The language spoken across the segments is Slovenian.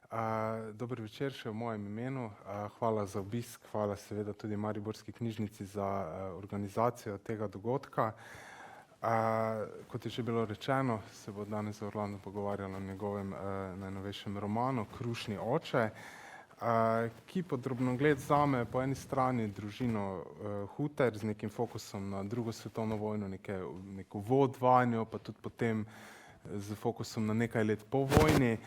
Dober večer še v mojem imenu. Hvala za obisk, hvala seveda tudi Mariborski knjižnici za organizacijo tega dogodka. Kot je že bilo rečeno, se bo danes Orlando pogovarjal o njegovem najnovejšem romanu Krušni oče, ki pod drobnogled zame po eni strani družino Huter z nekim fokusom na drugo svetovno vojno, nek uvod vanjo, pa tudi potem z fokusom na nekaj let po vojni,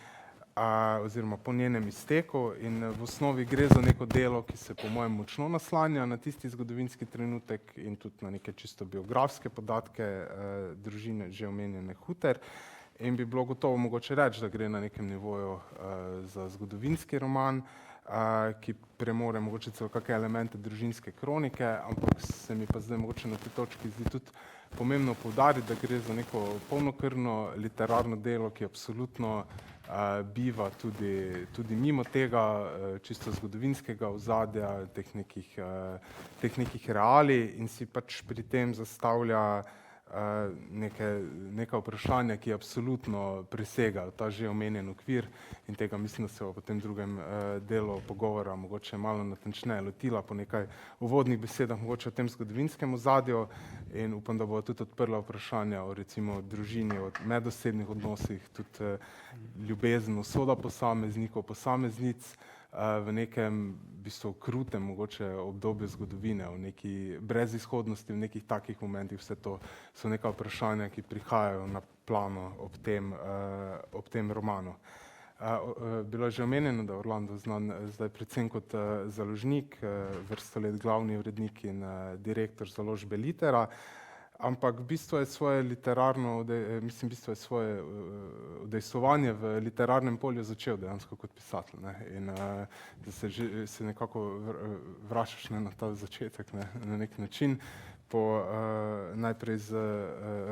oziroma po njenem izteku, in v osnovi gre za neko delo, ki se po mojem močno naslanja na tisti zgodovinski trenutek in tudi na neke čisto biografske podatke družine že omenjene Huter, in bi bilo gotovo mogoče reči, da gre na nekem nivoju za zgodovinski roman, ki premore mogoče celo kakšne elemente družinske kronike, ampak se mi pa zdaj mogoče na tej točki zdi tudi pomembno poudariti, da gre za neko polnokrvno literarno delo, ki absolutno biva tudi mimo tega čisto zgodovinskega ozadja, teh nekih realij, in si pač pri tem zastavlja neka vprašanja, ki absolutno presegajo ta že omenjen okvir, in tega mislim, da se bo v tem drugem delu pogovora mogoče malo natančneje lotila po nekaj uvodnih besedah mogoče o tem zgodovinskem ozadju, in upam, da bo tudi odprla vprašanja o recimo družini, o medosebnih odnosih, tudi ljubezen, usoda posameznikov, posameznic v nekem v bistvu krutem mogoče obdobju zgodovine, v neki brezizhodnosti, v nekih takih momentih. Vse to so neka vprašanja, ki prihajajo na plano ob tem romanu. Bilo je že omenjeno, da je Orlando znan zdaj predvsem kot založnik, vrsto let glavni urednik in direktor založbe Litera, ampak bistvo je svoje literarno, bistvo je svoje udejstvovanje v literarnem polju začel dejansko kot pisatelj, ne, in da se nekako vračaš na ta začetek, ne, na nek način, najprej z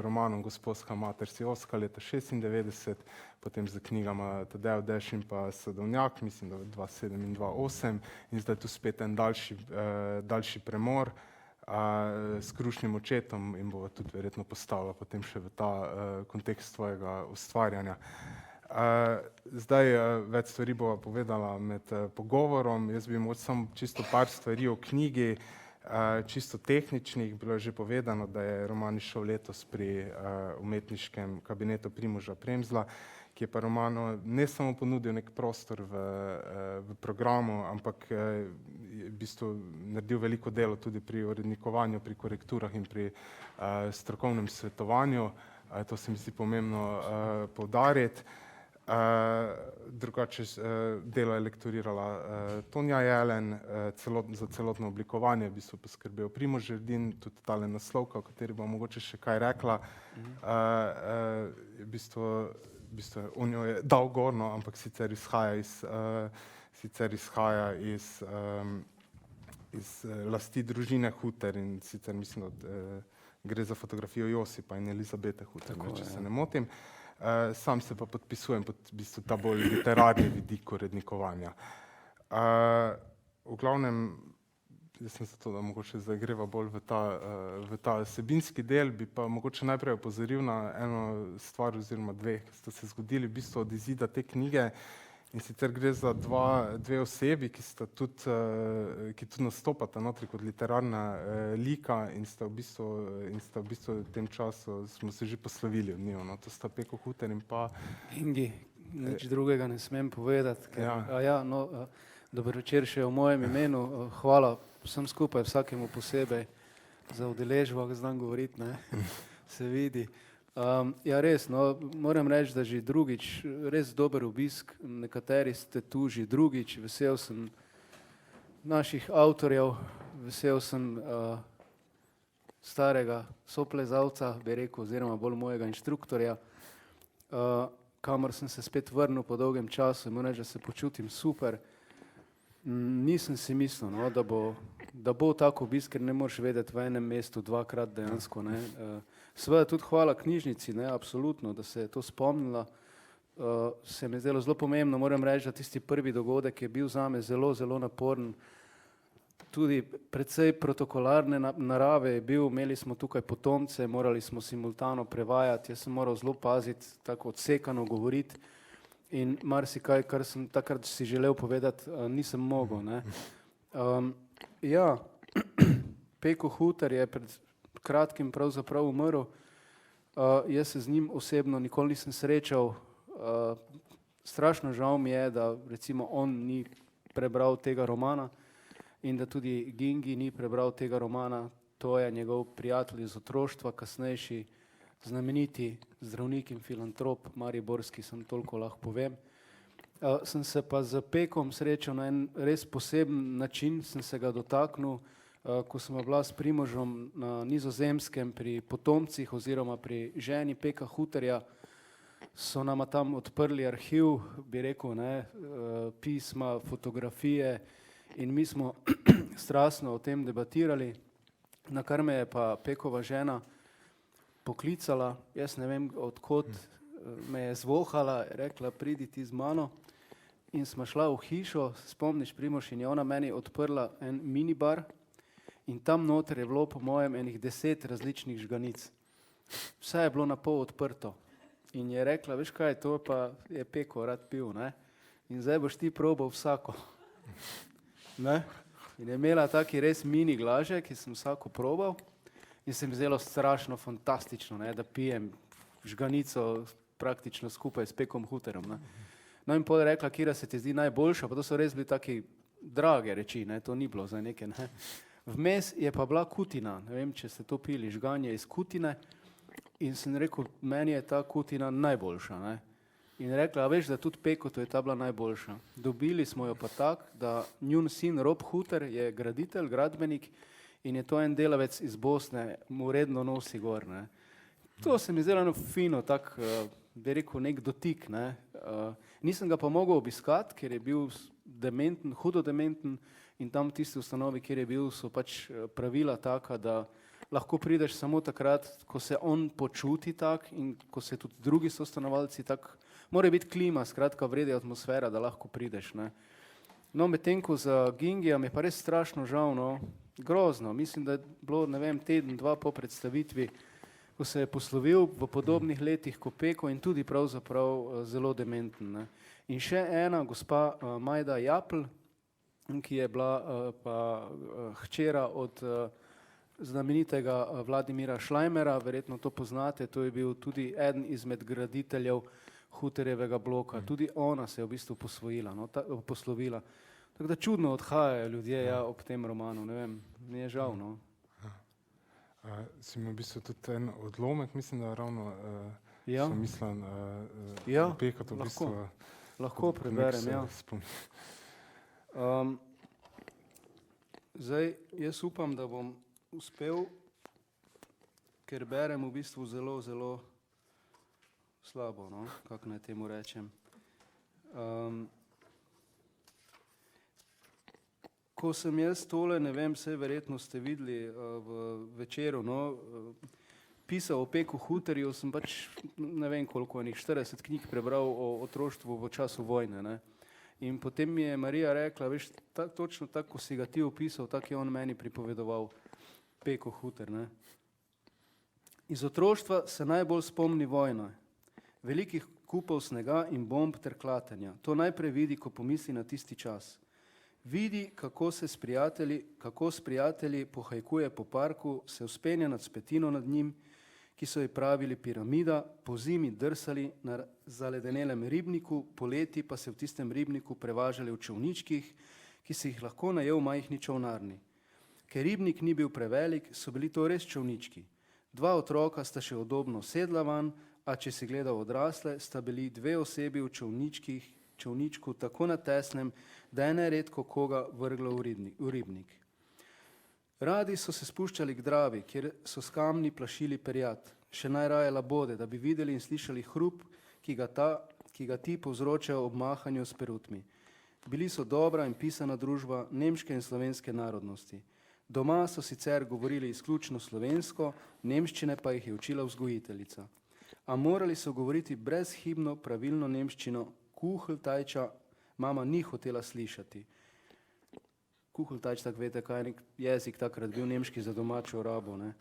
romanom Gosposka mater Sioska leta 1996, potem z knjigama Tadej Deš in pa Sadovnjak, mislim, da 2007 in 2008, in zdaj tu spet en daljši premor s Krušnim očetom, in bo tudi verjetno postavila potem še v ta kontekst svojega ustvarjanja. Zdaj več stvari bova povedala med pogovorom, jaz bi mogoče samo čisto par stvari o knjigi, čisto tehničnih. Bilo je že povedano, da je roman izšel letos pri umetniškem kabinetu Primoža Premzla, ki je pa romanu ne samo ponudil nek prostor v programu, ampak je v bistvu naredil veliko delo tudi pri urednikovanju, pri korekturah in pri strokovnem svetovanju. To se mi zdi pomembno poudariti. Drugače delo je lektorirala Tonja Jelen, za celotno oblikovanje v bistvu poskrbel Primož Žerdin, tudi tale naslovka, o kateri bom mogoče še kaj rekla, v bistvu on jo je dal gor, no, ampak sicer izhaja iz lasti družine Huter, in sicer mislim, da gre za fotografijo Josipa in Elizabete Huter, če se ne motim. Sam se pa podpisujem pod v bistvu ta bolj literarni vidik urednikovanja. V glavnem, jaz sem zato, da mogoče zdaj greva bolj v ta vsebinski del, bi pa mogoče najprej opozoril na eno stvar oziroma dve, ki sta se zgodili v bistvu od izida te knjige, in sicer gre za dve osebi, ki tudi nastopata notri kot literarna lika, in sta v bistvu v tem času smo se že poslovili od njiju, no, to sta Peko Huter in pa Ingi, nič drugega ne smem povedati, dober večer še v mojem imenu, hvala vsem skupaj, vsakemu posebej za udeležbo, ko znam govoriti, ne, se vidi. Ja, res, no, moram reči, da že drugič, res dober obisk, nekateri ste tu že drugič, vesel sem naših avtorjev, vesel sem starega soplezalca, bi rekel, oziroma bolj mojega inštruktorja, kamor sem se spet vrnil po dolgem času, moram reči, da se počutim super. Nisem si mislil, no, da bo tako obisk, ker ne moreš vedeti v enem mestu dvakrat dejansko, ne. Seveda tudi hvala knjižnici, ne, absolutno, da se je to spomnila. Se mi je zdelo zelo pomembno, moram reči, da tisti prvi dogodek je bil zame zelo, zelo naporen. Tudi precej protokolarne narave je bil, imeli smo tukaj potomce, morali smo simultano prevajati, jaz sem moral zelo paziti, tako odsekano govoriti. in marsikaj, kar sem takrat si želel povedati, nisem mogel. Ne. Ja, Peko Hutar je pred kratkim pravzaprav umrl. Jaz se z njim osebno nikoli nisem srečal. Strašno žal mi je, da recimo on ni prebral tega romana in da tudi Gingi ni prebral tega romana. To je njegov prijatelj iz otroštva, kasnejši znameniti zdravnik in filantrop mariborski, sem toliko lahko povem. Sem se pa z Pekom srečal na en res poseben način, sem se ga dotaknil, ko sem bila s Primožom na Nizozemskem pri potomcih oziroma pri ženi Peka Hutarja, so nama tam odprli arhiv, bi rekel, ne, pisma, fotografije in mi smo strastno o tem debatirali, na kar me je pa Pekova žena poklicala, jaz ne vem odkot, me je zvohala, rekla, pridi ti z mano in smo šla v hišo, spomniš Primož, in je ona meni odprla en minibar in tam noter je bilo po mojem enih 10 različnih žganic. Vse je bilo na pol odprto in je rekla, veš kaj, to pa je Peko rad pil, ne? In zdaj boš ti probal vsako. Ne? In je imela taki res mini glaže, ki sem vsako probal in se mi zdelo strašno fantastično, ne, da pijem žganico praktično skupaj s Pekom Hutarjem. Ne. No in potem rekla, kira se ti zdi najboljša, pa to so res bili taki drage reči, ne, to ni bilo za neke. Ne. Vmes je pa bila Kutina, ne vem, če ste to pili, žganje iz Kutine in sem rekel, meni je ta Kutina najboljša. Ne. In rekla, a veš, da tudi Pekotu je ta bila najboljša. Dobili smo jo pa tak, da njun sin Rob Hutar je graditelj, gradbenik in je to en delavec iz Bosne, mu redno nosi gor. Ne. To se mi zdelo fino, tak, bi rekel, nek dotik. Ne. Nisem ga pa mogel obiskati, ker je bil dementen, hudo dementen in tam v tisti ustanovi, kjer je bil, so pač pravila taka, da lahko prideš samo takrat, ko se on počuti tak in ko se tudi drugi sostanovalci tak, mora biti klima, skratka vredi atmosfera, da lahko prideš. Ne. No, medtem ko za Gingijem je pa res strašno žal, no, grozno. Mislim, da je bilo, ne vem, teden, dva po predstavitvi, ko se je poslovil v podobnih letih kot Peko in tudi pravzaprav zelo dementen. Ne. In še ena, gospa Majda Japl, ki je bila pa hčera od znamenitega Vladimira Šlajmera, verjetno to poznate, to je bil tudi eden izmed graditeljev Hutarjevega bloka. Tudi ona se je v bistvu poslovila. Tako da čudno odhajajo ljudje ob tem romanu, ne vem, mi je žal. No. Si imel v bistvu tudi en odlomek, mislim, da ravno Ja. sem mislim, Ja, Peko to v bistvu. lahko preberem, ja. Zdaj, jaz upam, da bom uspel, ker berem v bistvu zelo, zelo slabo, no, kako naj temu rečem. Ko sem jaz tole, ne vem, vse verjetno ste videli v Večeru, no, pisal o Peku Hutarju, sem pač, ne vem koliko, 40 knjig prebral o otroštvu v času vojne, ne. In potem mi je Marija rekla, veš, točno tako, ko si ga ti opisal, tako je on meni pripovedoval, Peko Hutar, ne. Iz otroštva se najbolj spomni vojna, velikih kupov snega in bomb ter klatenja. To najprej vidi, ko pomisli na tisti čas. Vidi, kako s prijatelji pohajkuje po parku, se vzpenja nad Spetino nad njim, ki so ji pravili piramida, po zimi drsali na zaledenelem ribniku, poleti pa se v tistem ribniku prevažali v čolničkih, ki si jih lahko najel v majhni čolnarni. Ker ribnik ni bil prevelik, so bili to res čolnički. 2 otroka sta še udobno sedla van, a če si gledal odrasle, sta bili 2 osebi v čolničku tako na tesnem, da je neredko koga vrglo v ribnik. Radi so se spuščali k Dravi, kjer so s kamni plašili perjad, še najraje labode, da bi videli in slišali hrup, ki ga ti povzročajo ob mahanju s perutmi. Bili so dobra in pisana družba nemške in slovenske narodnosti. Doma so sicer govorili izključno slovensko, nemščine pa jih je učila vzgojiteljica. A morali so govoriti brezhibno pravilno nemščino, Kuhltajča mama ni hotela slišati. Kuhltajč, tak veste, kaj je nek jezik takrat bil nemški za domačo rabo. Ne.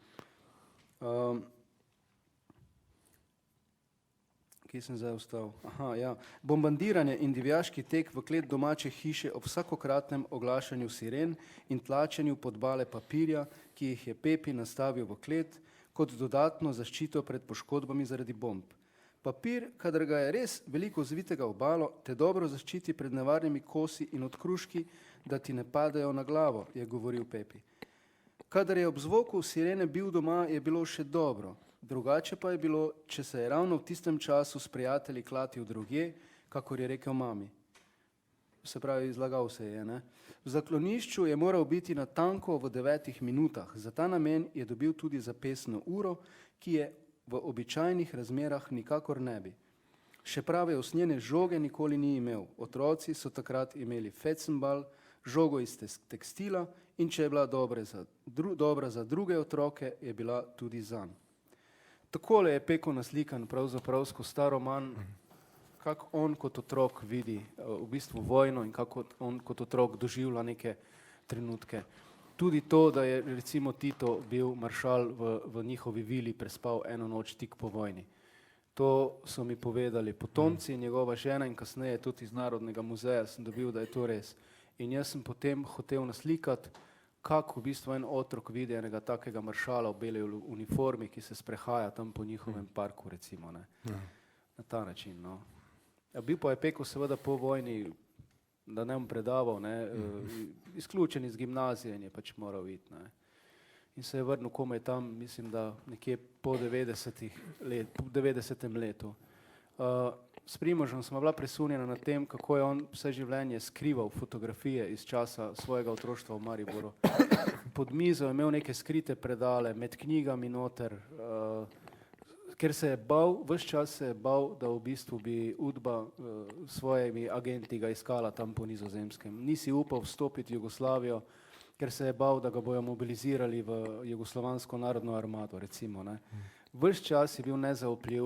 Kje sem zdaj ostal? Aha, ja. Bombardiranje in divjaški tek v klet domače hiše ob vsakokratnem oglašanju siren in tlačenju podbale papirja, ki jih je Pepi nastavil v klet, kot dodatno zaščito pred poškodbami zaradi bomb. Papir, kadar ga je res veliko zvitega obalo, te dobro zaščiti pred nevarnimi kosi in odkruški, da ti ne padejo na glavo, je govoril Pepi. Kadar je ob zvoku sirene bil doma, je bilo še dobro. Drugače pa je bilo, če se je ravno v tistem času s prijatelji klatil drugje, kakor je rekel mami. Se pravi, izlagal se je, ne? V zaklonišču je moral biti natanko v 9 minutah. Za ta namen je dobil tudi zapestno uro, ki je v običajnih razmerah nikakor ne bi. Še prave usnjene žoge nikoli ni imel. Otroci so takrat imeli fecnbal, žogo iz tekstila in če je bila dobra za druge otroke, je bila tudi zanj. Takole je Peko naslikan pravzaprav skozi ta roman, kako on kot otrok vidi v bistvu vojno in kako on kot otrok doživlja neke trenutke. Tudi to, da je recimo Tito bil maršal v njihovi vili, prespal eno noč tik po vojni. To so mi povedali potomci, njegova žena in kasneje tudi iz Narodnega muzeja sem dobil, da je to res. In jaz sem potem hotel naslikati, kako v bistvu en otrok vidi enega takega maršala v beli uniformi, ki se sprehaja tam po njihovem parku, recimo, ne. Na ta način, no. Bil pa je Peko seveda po vojni, da ne bom predaval, ne, izključen iz gimnazije in je pač moral iti, ne. In se je vrnil komaj tam, mislim, da nekje po 90. letu. S Primožem smo bila presunjena nad tem, kako je on vse življenje skrival fotografije iz časa svojega otroštva v Mariboru. Pod mizo je imel neke skrite predale, med knjigami noter, ker se je bal, ves čas se je bal, da v bistvu bi UDBA svojimi agenti ga iskala tam po Nizozemskem. Nisi upal vstopiti v Jugoslavijo, ker se je bal, da ga bojo mobilizirali v Jugoslovansko narodno armado, recimo, ne. Ves čas je bil nezaupljiv,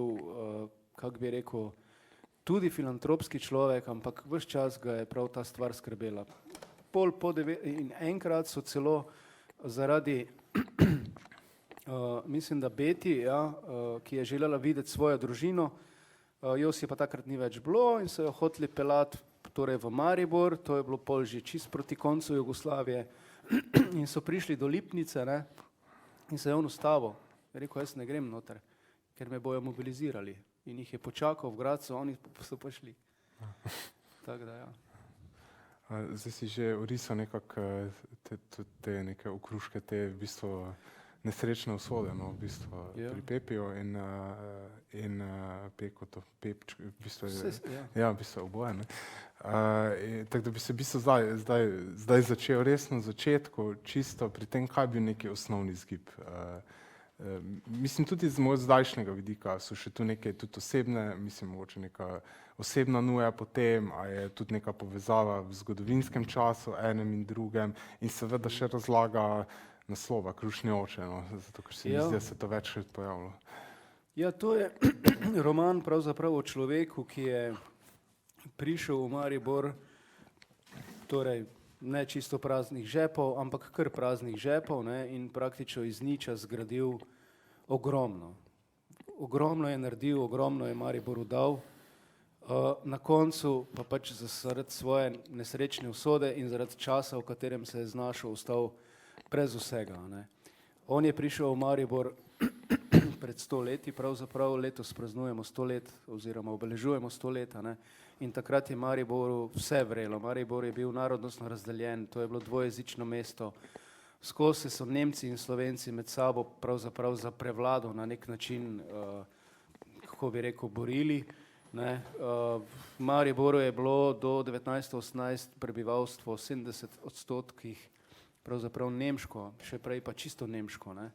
kako bi rekel, tudi filantropski človek, ampak ves čas ga je prav ta stvar skrbela. In enkrat so celo zaradi, mislim, da Beti, ja, ki je želela videti svojo družino, Josi pa takrat ni več bilo in so jo hoteli pelati torej v Maribor, to je bilo pol že čist proti koncu Jugoslavije in so prišli do Lipnice, ne, in se je on ustavil. Je rekel, jaz ne grem noter, ker me bojo mobilizirali. In jih je počakal v Gradcu, oni so pa šli. Tako da, ja. Zdaj si že orisal nekako te neke okruške, te v bistvu nesrečne usode, no, v bistvu pri Pepiju in Pekotu, Pepčku, v bistvu v bistvu oboje, ne. Tako da bi se v bistvu zdaj začel resno v začetku, čisto pri tem, kaj bi neki osnovni zgib. Mislim, tudi z mojega zdajšnjega vidika so še tu neke tudi osebne, mislim, mogoče neka osebna nuja potem, a je tudi neka povezava v zgodovinskem času, enem in drugem in seveda še razlaga naslova, Krušni oče, no, zato ker se mi zdi, da se to večkrat pojavilo. Ja, to je roman pravzaprav o človeku, ki je prišel v Maribor, torej ne čisto praznih žepov, ampak kar praznih žepov, ne, in praktično iz niča zgradil ogromno. Ogromno je naredil, ogromno je Mariboru dal, na koncu pa pač zaradi svoje nesrečne usode in zaradi časa, v katerem se je znašel, ostal brez vsega, ne. On je prišel v Maribor pred 100 leti, pravzaprav letos praznujemo 100 let oziroma obeležujemo 100 let, ne. In takrat je Mariboru vse vrelo. Maribor je bil narodnostno razdeljen, to je bilo dvojezično mesto. Skozi so Nemci in Slovenci med sabo pravzaprav za prevlado na nek način, kako bi rekel, borili, ne. V Mariboru je bilo do 1918 prebivalstvo 70% pravzaprav nemško, še prej pa čisto nemško, ne.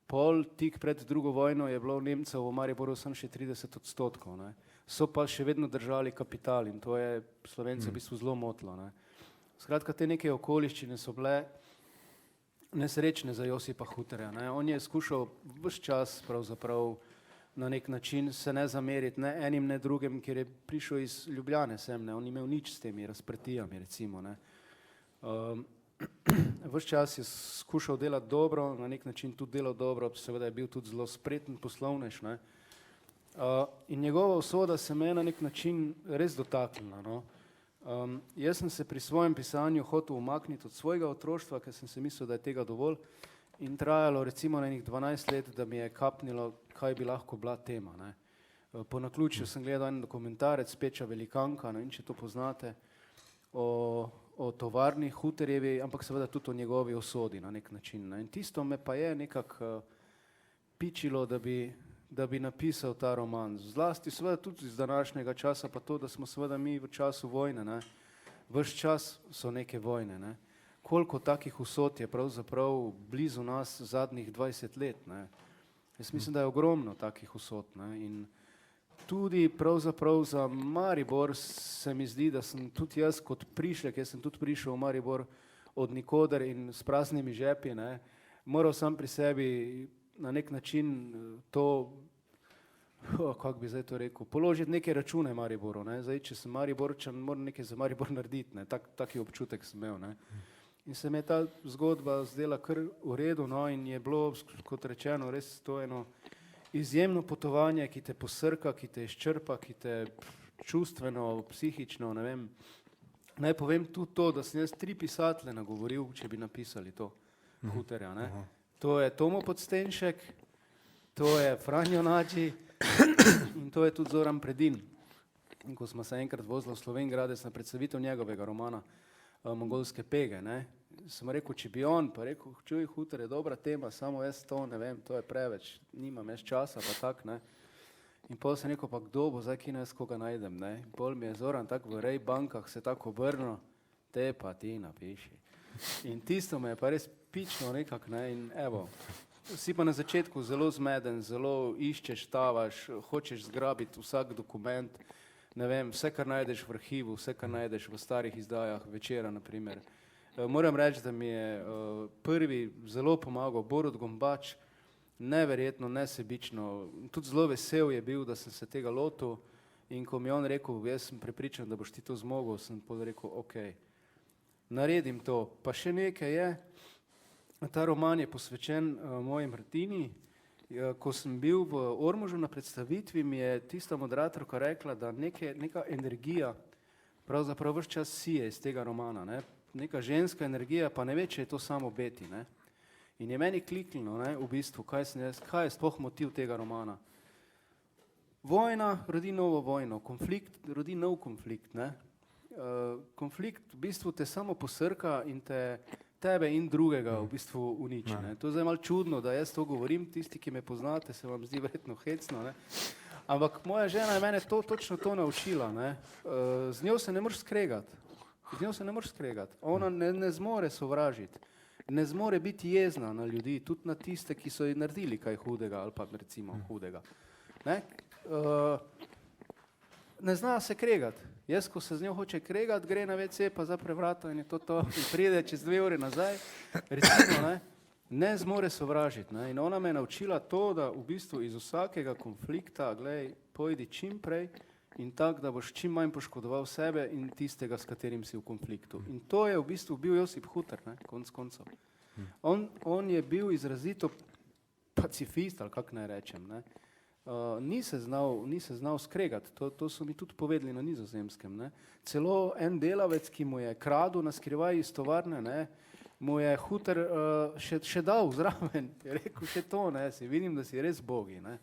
Pol tik pred drugo vojno je bilo Nemcev v Mariboru samo še 30%, ne. So pa še vedno držali kapital in to je Slovence v bistvu zelo motilo, ne. Skratka, te neke okoliščine so bile nesrečne za Josipa Hutarja, ne. On je skušal ves čas pravzaprav na nek način se ne zameriti ne enim, ne drugim, ker je prišel iz Ljubljane sem, ne. On ni imel nič s temi razprtijami, recimo, ne. Ves čas je skušal delati dobro, na nek način tudi delal dobro, seveda je bil tudi zelo spreten poslovnež, ne. In njegova usoda se me na nek način res dotaknila. No. Jaz sem se pri svojem pisanju hotel umakniti od svojega otroštva, ker sem se mislil, da je tega dovolj in trajalo recimo na enih 12 let, da mi je kapnilo, kaj bi lahko bila tema. Ne. Po naključju sem gledal en dokumentarec Peča velikanka, ne vem, če to poznate, o tovarni Huterjevi, ampak seveda tudi o njegovi usodi na nek način. Ne. In tisto me pa je nekako pičilo, da bi napisal ta roman. Zlasti seveda tudi iz današnjega časa pa to, da smo seveda mi v času vojne, ne. Ves čas so neke vojne, ne. Koliko takih usod je pravzaprav blizu nas zadnjih 20 let, ne. Jaz mislim, da je ogromno takih usod, ne. In tudi pravzaprav za Maribor se mi zdi, da sem tudi jaz kot prišlek, jaz sem tudi prišel v Maribor od nikoder in s praznimi žepi, ne, moral sam pri sebi na nek način to, kako bi zdaj to rekel, položiti neke račune Mariboru, ne. Zdaj, če sem Mariborčan, moram nekaj za Maribor narediti, ne. Taki občutek sem imel, ne. In se mi je ta zgodba zdela kar v redu, no, in je bilo, kot rečeno, res to eno izjemno potovanje, ki te posrka, ki te izčrpa, ki te čustveno, psihično, ne vem. Naj povem tudi to, da sem jaz 3 pisatelje nagovoril, če bi napisali to Huterja, ne. To je Tomo Podstenšek, to je Franjo Nadži in to je tudi Zoran Predin. In ko smo se enkrat vozili v Slovenj Gradec na predstavitev njegovega romana Mongolske pege, ne, sem rekel, če bi on, pa rekel, čuj, Huter je dobra tema, samo jaz to ne vem, to je preveč, nimam jaz časa, pa tak, ne. In potem sem rekel, pa kdo bo zdaj, kje jaz koga najdem, ne. In potem mi je Zoran tak v Rej bankah se tako obrnil, te pa ti napiši. In tisto me je pa res pično nekako, ne, in evo, si pa na začetku zelo zmeden, zelo iščeš, tavaš, hočeš zgrabiti vsak dokument, ne vem, vse, kar najdeš v arhivu, vse, kar najdeš v starih izdajah Večera, na primer. Moram reči, da mi je prvi zelo pomagal Borut Gombač, neverjetno, nesebično, tudi zelo vesel je bil, da sem se tega lotil in ko mi je on rekel, jaz sem prepričan, da boš ti to zmogel, sem potem rekel, okej, naredim to. Pa še nekaj je, ta roman je posvečen moji Martini. Ko sem bil v Ormožu na predstavitvi, mi je tista moderatorka rekla, da neka energija pravzaprav ves čas sije iz tega romana, ne. Neka ženska energija, pa ne ve, če je to samo Beti, ne. In je meni kliknilo, ne, v bistvu, kaj je sploh motiv tega romana. Vojna rodi novo vojno, konflikt rodi nov konflikt, ne. Konflikt v bistvu te samo posrka in tebe in drugega v bistvu uniči, ne. To je zdaj malo čudno, da jaz to govorim, tisti, ki me poznate, se vam zdi verjetno hecno, ne. Ampak moja žena je mene točno to naučila, ne. Z njo se ne moreš skregati. Z njo se ne moreš skregati. Ona ne zmore sovražiti, ne zmore biti jezna na ljudi, tudi na tiste, ki so ji naredili kaj hudega ali pa recimo hudega. Ne, ne zna se kregati. Jaz, ko se z njo hoče kregati, gre na WC, pa zapre vrata in je to in pride čez 2 ure nazaj, recimo, ne zmore sovražiti, ne. In ona me je naučila to, da v bistvu iz vsakega konflikta, glej, pojdi čim prej in tako, da boš čim manj poškodoval sebe in tistega, s katerim si v konfliktu. In to je v bistvu bil Josip Huter, ne, konec koncev. On je bil izrazito pacifist, ali kako naj rečem, ne. Ni se znal skregati, to so mi tudi povedali na Nizozemskem, ne. Celo en delavec, ki mu je kradel na skrivaj iz tovarne, ne, mu je Huter še dal zraven, je rekel še to, ne, si vidim, da si res bogi, ne.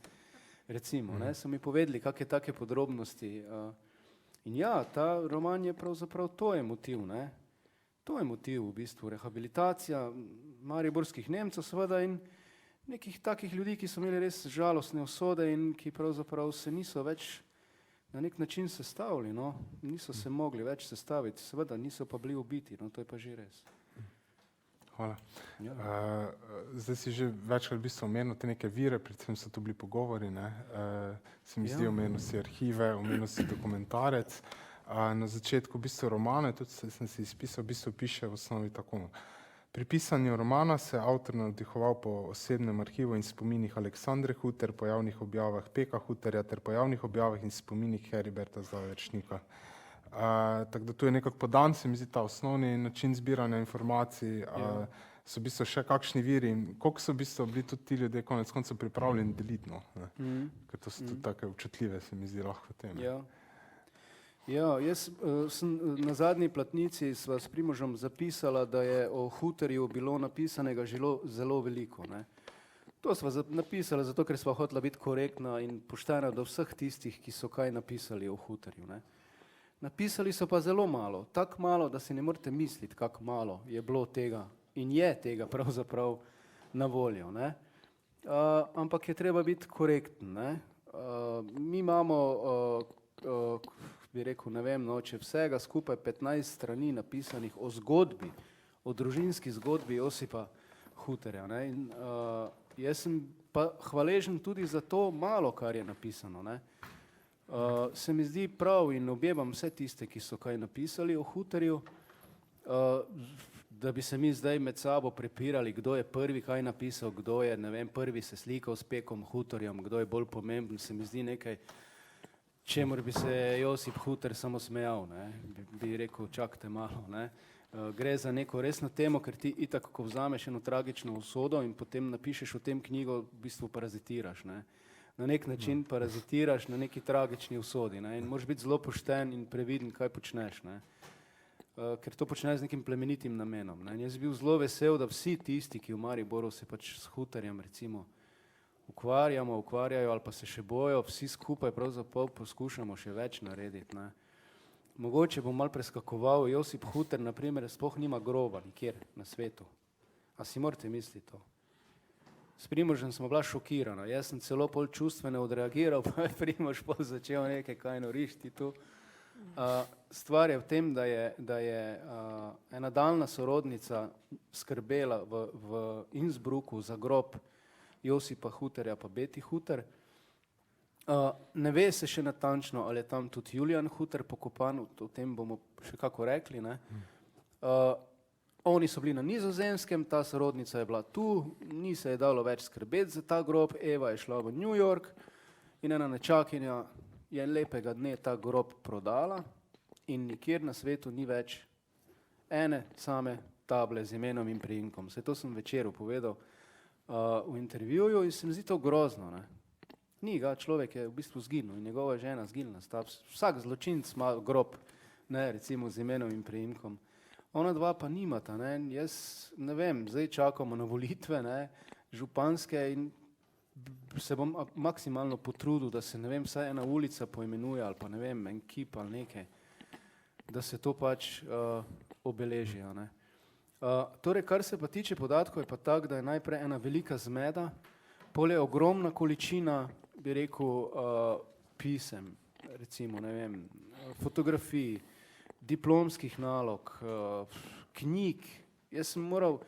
Recimo, ne, so mi povedali, kakšne take podrobnosti. In ja, ta roman je pravzaprav, to je motiv, ne. To je motiv v bistvu, rehabilitacija mariborskih Nemcev seveda in nekih takih ljudi, ki so imeli res žalostne usode in ki pravzaprav se niso več na nek način sestavili, no. Niso se mogli več sestaviti, seveda niso pa bili ubiti, no, to je pa že res. Hvala. Zdaj si že večkrat v bistvu omenil te neke vire, predvsem so to bili pogovori, ne. Se mi zdi, omenil si arhive, omenil si dokumentarec. Na začetku v bistvu romana, tudi sem si izpisal, v bistvu piše v osnovi tako. Pri pisanju romana se je avtor navdihoval po osebnem arhivu in spominih Aleksandre Huter, po javnih objavah Peka Huterja ter po javnih objavah in spominih Heriberta Završnika. Tako da tu je nekako podan, se mi zdi ta osnovni način zbiranja informacij. so v bistvu še kakšni viri in koliko so v bistvu bili tudi ti ljudje konec koncev pripravljeni deliti, no, ne. Ker to so tudi take občutljive, se mi zdi, lahko teme. Ja. Ja, jaz sem na zadnji platnici sva s Primožem zapisala, da je o Huterju bilo napisanega zelo veliko, ne. To sva napisala zato, ker sva hotela biti korektna in poštena do vseh tistih, ki so kaj napisali o Huterju, ne. Napisali so pa zelo malo, tako malo, da si ne morete misliti, kako malo je bilo tega in je tega pravzaprav na voljo, ne. Ampak je treba biti korekten, ne. Mi imamo, bi rekel, ne vem, no, če vsega skupaj 15 strani napisanih o zgodbi, o družinski zgodbi Josipa Huterja, ne. In jaz sem pa hvaležen tudi za to malo, kar je napisano, ne. Se mi zdi prav in objemam vse tiste, ki so kaj napisali o Huterju, da bi se mi zdaj med sabo prepirali, kdo je prvi kaj napisal, kdo je, ne vem, prvi se slikal s Pekom Huterjem, kdo je bolj pomemben, se mi zdi nekaj, čemur bi se Josip Huter samo smejal, ne, bi rekel, čakajte malo, ne. Gre za neko resno temo, ker ti itak, ko vzameš eno tragično usodo in potem napišeš o tem knjigo, v bistvu parazitiraš, ne. Na nek način parazitiraš na neki tragični usodi, ne, in moraš biti zelo pošten in previden, kaj počneš, ne. Ker to počneš z nekim plemenitim namenom, ne. In jaz bi bil zelo vesel, da vsi tisti, ki v Mariboru se pač s Huterjem recimo ukvarjajo ali pa se še bojo, vsi skupaj pravzaprav poskušamo še več narediti, ne. Mogoče bom malo preskakoval, Josip Huter na primer sploh nima groba nikjer na svetu. A si morate misliti to? S Primožem smo bila šokirana, jaz sem celo pol čustveno odreagiral, pa je Primož pol začel nekaj kaj norišti tu. Stvar je v tem, da je ena daljna sorodnica skrbela v Innsbrucku za grob Josipa Huterja pa Beti Huter. Ne ve se še natančno, ali je tam tudi Julijan Huter pokopan, o tem bomo še kako rekli, ne. Oni so bili na Nizozemskem, ta sorodnica je bila tu, ni se je dalo več skrbeti za ta grob, Eva je šla v New York in ena nečakinja je lepega dne ta grob prodala in nikjer na svetu ni več ene same table z imenom in priimkom. Saj to sem večer povedal v intervjuju in se mi zdi to grozno, ne. Ni ga, človek je v bistvu zginil in njegova žena zginila. Vsak zločinc ima grob, ne, recimo z imenom in priimkom. Ona dva pa nimata, ne, jaz ne vem, zdaj čakamo na volitve, ne, županske in se bom maksimalno potrudil, da se, ne vem, vsaj ena ulica poimenuje ali pa ne vem, en kip ali nekaj, da se to pač obeležijo, ne. Torej, kar se pa tiče podatkov, je pa tak, da je najprej ena velika zmeda, pol je ogromna količina, bi rekel, pisem, recimo, ne vem, fotografij, diplomskih nalog, knjig. Jaz sem moral,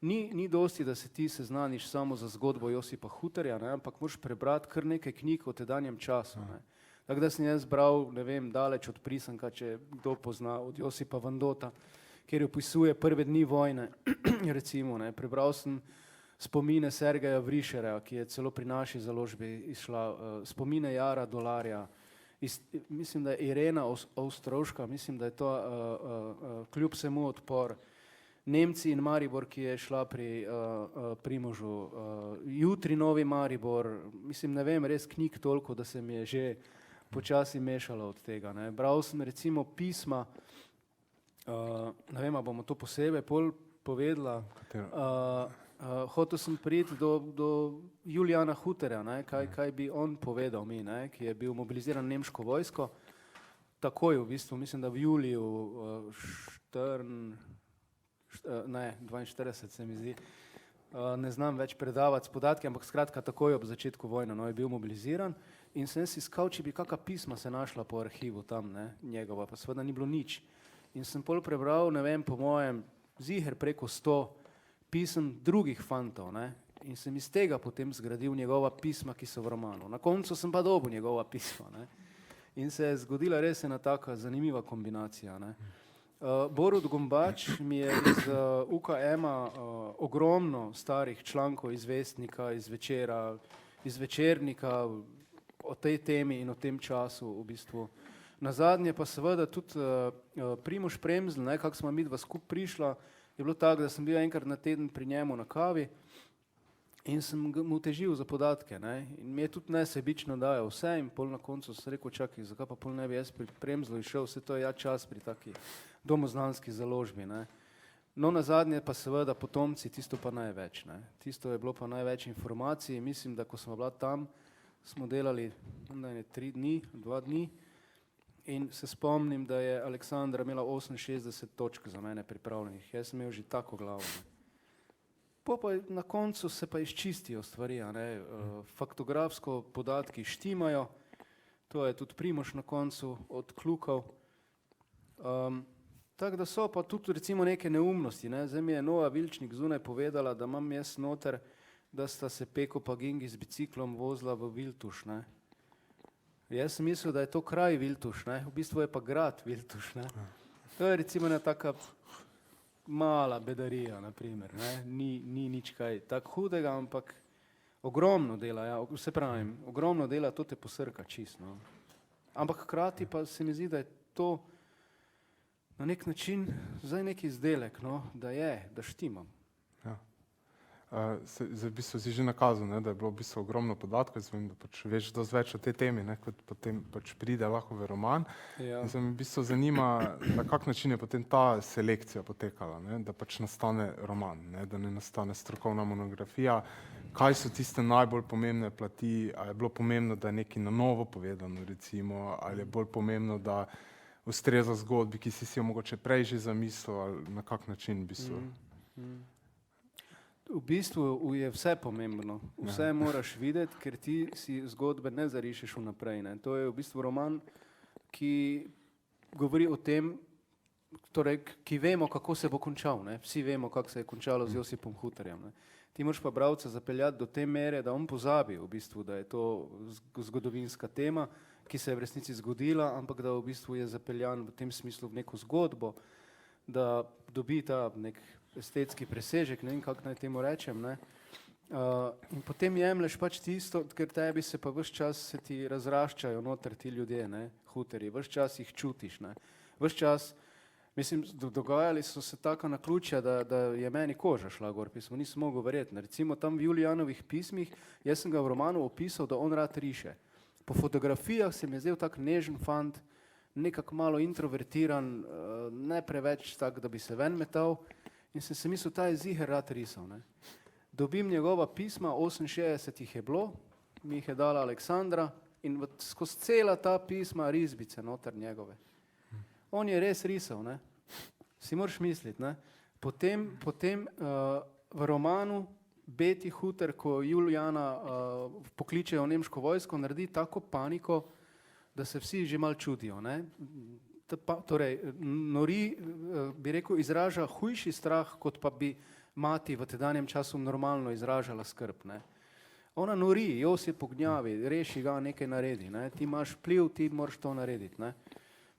ni dosti, da se ti seznaniš samo za zgodbo Josipa Huterja, ne, ampak moraš prebrati kar nekaj knjig o tedanjem času, ne. Tako da sem jaz bral, ne vem, daleč od Prisanka, če kdo pozna, od Josipa Vandota, kjer opisuje prve dni vojne, recimo, ne. Prebral sem spomine Sergeja Vrišerja, ki je celo pri naši založbi izšla, spomine Jara Dolarja, mislim, da je Irena Ostrovška, mislim, da je to kljub vsemu odpor, Nemci in Maribor, ki je šla pri Primožu, Jutri novi Maribor, mislim, ne vem, res knjig toliko, da se mi je že počasi mešalo od tega, ne. Bral sem recimo pisma, ne vem, a bomo to posebej pol povedala, hotel sem priti do Julijana Huterja, ne, kaj bi on povedal mi, ne, ki je bil mobiliziran nemško vojsko, takoj v bistvu, mislim, da v juliju 42 se mi zdi, ne znam več predavati s podatki, ampak skratka takoj ob začetku vojne, no, je bil mobiliziran in sem si iskal, če bi kakšna pisma se našla po arhivu tam, ne, njegova, pa seveda ni bilo nič. In sem pol prebral, ne vem, po mojem, ziher preko 100 pisem drugih fantov, ne, in sem iz tega potem zgradil njegova pisma, ki so v romanu. Na koncu sem pa dobil njegova pisma, ne. In se je zgodila res ena taka zanimiva kombinacija, ne. Borut Gombač mi je iz UKM-a ogromno starih člankov iz Vestnika, iz Večera, iz Večernika o tej temi in o tem času v bistvu. Nazadnje pa seveda tudi Primož Premzl, ne, kako smo midva skupaj prišla, je bilo tako, da sem bil enkrat na teden pri njemu na kavi in sem mu težil za podatke, ne, in mi je tudi nesebično dajal vse in pol na koncu sem rekel, čakaj, zakaj pa pol ne bi jaz pri Premzlu išel, vse to je ja čas pri taki domoznanski založbi, ne. No, nazadnje pa seveda potomci, tisto pa največ, ne. Tisto je bilo pa največ informacij, mislim, da ko smo bila tam, smo delali 3 dni, 2 dni in se spomnim, da je Aleksandra imela 68 točk za mene pripravljenih, jaz sem imel že tako glavo, ne. Pa na koncu se pa izčistijo stvari, a ne, faktografsko podatki štimajo, to je tudi Primož na koncu odkljukal. Tako da so pa tudi recimo neke neumnosti, ne, zdaj mi je Nova Vilčnik zunaj povedala, da imam jaz noter, da sta se Peko pa Gingi z biciklom vozila v Viltuš, ne. Jaz sem mislil, da je to kraj Viltuš, ne, v bistvu je pa grad Viltuš, ne. To je recimo ena taka mala bedarija, na primer, ne, ni nič kaj tako hudega, ampak ogromno dela, ja, vse pravim, ogromno dela, to te posrka čisto, no. Ampak hkrati pa se mi zdi, da je to na nek način zdaj neki izdelek, no, da štimam. Ja. Zdaj v bistvu si že nakazal, ne, da je bilo v bistvu ogromno podatkov, jaz vem, da pač veš dosti več o tej temi, ne, kot potem pač pride lahko v roman. Ja. In se mi v bistvu zanima, na kak način je potem ta selekcija potekala, ne, da pač nastane roman, ne, da ne nastane strokovna monografija. Kaj so tiste najbolj pomembne plati, ali je bilo pomembno, da je nekaj na novo povedano, recimo, ali je bolj pomembno, da ustreza zgodbi, ki si jo mogoče prej že zamislil, ali na kak način v bistvu? V bistvu je vse pomembno, vse moraš videti, ker ti si zgodbe ne zarišeš vnaprej, ne. To je v bistvu roman, ki govori o tem, torej, ki vemo, kako se bo končal, ne. Vsi vemo, kako se je končalo z Josipom Hutarjem, ne. Ti moraš pa bralca zapeljati do te mere, da on pozabi v bistvu, da je to zgodovinska tema, ki se je v resnici zgodila, ampak da v bistvu je zapeljan v tem smislu v neko zgodbo, da dobi ta nek estetski presežek, ne vem, kako naj temu rečem, ne. In potem jemlješ pač tisto, ker tebi se pa ves čas se ti razraščajo noter ti ljudje, ne, Hutarji, ves čas jih čutiš, ne. Ves čas, mislim, dogajali so se taka naključja, da je meni koža šla gor, pismo, nisem mogel verjeti, ne. Recimo tam v Julijanovih pismih, jaz sem ga v romanu opisal, da on rad riše. Po fotografijah se mi je zdel tak nežen fant, nekako malo introvertiran, ne preveč tak, da bi se ven metal, in sem se mislil, ta je ziher rad risal, ne. Dobim njegova pisma, 68 jih je bilo, mi jih je dala Aleksandra in skozi cela ta pisma risbice noter njegove. On je res risal, ne. Si moraš misliti, ne. Potem v romanu Beti Hutar, ko Julijana pokličejo v nemško vojsko, naredi tako paniko, da se vsi že malo čudijo, ne. Torej, nori, bi rekel, izraža hujši strah, kot pa bi mati v tedanjem času normalno izražala skrb, ne. Ona nori, Josip pognjavi, reši ga, nekaj naredi, ne. Ti imaš vpliv, ti moraš to narediti, ne.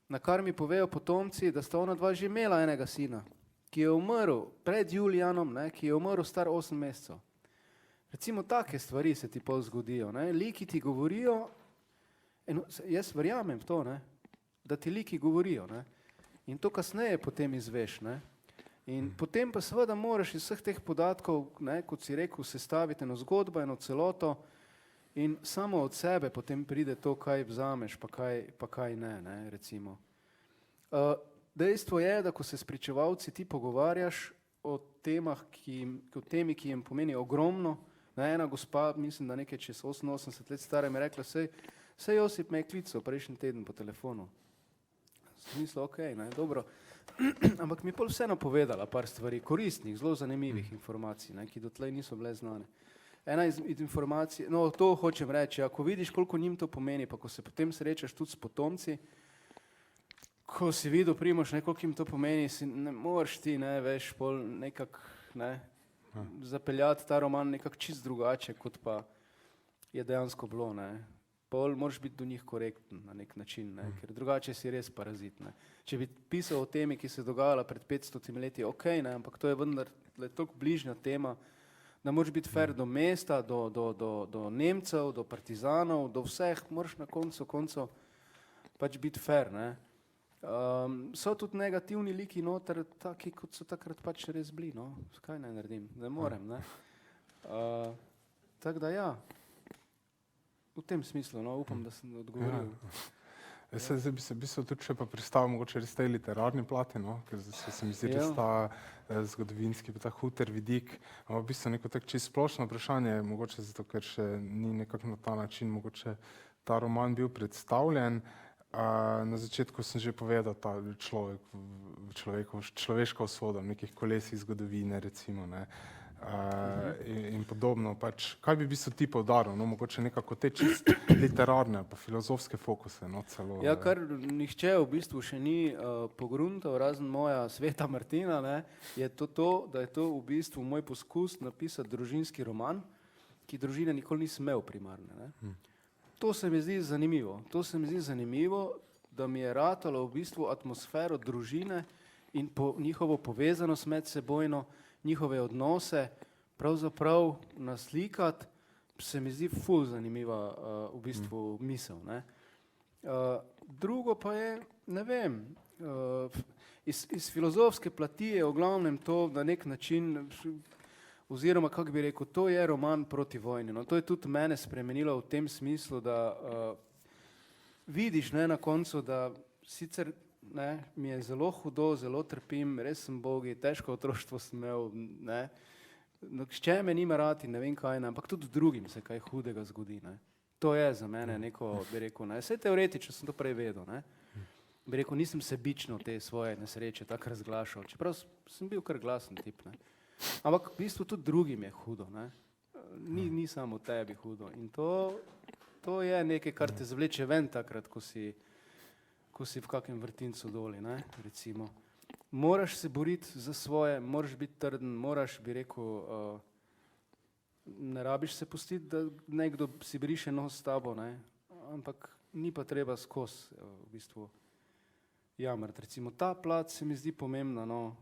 Na kar mi povejo potomci, da sta ona dva že imela enega sina, ki je umrl pred Julijanom, ne, ki je umrl star 8 mesecev. Recimo take stvari se ti pol zgodijo, ne. Liki ti govorijo, jaz verjamem v to, ne, da ti liki govorijo, ne. In to kasneje potem izveš, ne. In potem pa seveda moraš iz vseh teh podatkov, ne, kot si rekel, sestaviti eno zgodbo, eno celoto in samo od sebe potem pride to, kaj vzameš, pa kaj ne, ne, recimo. Dejstvo je, da ko se s pričevalci ti pogovarjaš o temah, temi, ki jim pomeni ogromno, ne, ena gospa, mislim, da nekaj čez 88 let stara, mi je rekla, sej Josip me je klical prejšnji teden po telefonu. Sem mislil, okej, ne, dobro. Ampak mi je pol vseeno povedala par stvari, koristnih, zelo zanimivih informacij, ne, ki dotlej niso bile znane. Ena iz informacij, no, to hočem reči, ko vidiš, koliko njim to pomeni, pa ko se potem srečaš tudi s potomci, ko si videl, Primož, ne, koliko jim to pomeni, si ne moreš ti, ne, veš, pol nekak, ne, zapeljati ta roman nekak čist drugače, kot pa je dejansko bilo, ne. Pol moraš biti do njih korekten na nek način, ne, ker drugače si res parazit, ne. Če bi pisal o temi, ki se je dogajala pred 500 leti, okej, ne, ampak to je vendar toliko bližnja tema, da moraš biti fair do mesta, do Nemcev, do partizanov, do vseh, moraš na koncu pač biti fair, ne. So tudi negativni liki noter, taki, kot so takrat pač res bili, no. Kaj naj naredim? Ne morem, ne. Tako da ja, v tem smislu, no, upam, da sem odgovoril. Zdaj bi se v bistvu tudi še pa pristavil mogoče res tej literarni plati, no, ker se mi zdi res ta zgodovinski, pa ta huter vidik, v bistvu neko tako čisto splošno vprašanje, mogoče zato, ker še ni nekako na ta način mogoče ta roman bil predstavljen. Na začetku sem že povedal ta človeška usoda v nekih kolesih zgodovine, recimo, ne. In podobno, pač, kaj bi v bistvu ti poudaril, no, mogoče nekako te čist literarne pa filozofske fokuse, no, celo. Ja, kar nihče v bistvu še ni pogruntal, razen moja Sveta Martina, ne, je to, da je to v bistvu moj poskus napisati družinski roman, ki družine nikoli nisem imel primarne, ne. To se mi zdi zanimivo. To se mi zdi zanimivo, da mi je ratalo v bistvu atmosfero družine in njihovo povezanost medsebojno, njihove odnose, pravzaprav naslikati, se mi zdi ful zanimiva v bistvu misel, ne. Drugo pa je, ne vem, iz filozofske plati je v glavnem to na nek način, oziroma, kako bi rekel, to je roman proti vojni, no. To je tudi mene spremenilo v tem smislu, da vidiš, ne, na koncu, da sicer, ne, mi je zelo hudo, zelo trpim, res sem bogi, težko otroštvo sem imel, ne, nihče me nima rad in ne vem kaj, ne, ampak tudi drugim se kaj hudega zgodi, ne. To je za mene neko, bi rekel, ne, saj teoretično sem to prej vedel, ne. Bi rekel, nisem sebično te svoje nesreče tako razglašal, čeprav sem bil kar glasen tip, ne. Ampak v bistvu tudi drugim je hudo, ne. Ni samo tebi hudo in to je nekaj, kar te zvleče ven takrat, ko si v kakem vrtincu doli, ne, recimo. Moraš se boriti za svoje, moraš biti trden, moraš, bi rekel, ne rabiš se pustiti, da nekdo si briše nos s tabo, ne, ampak ni pa treba skozi, v bistvu, jamrati. Recimo, ta plat se mi zdi pomembna, no.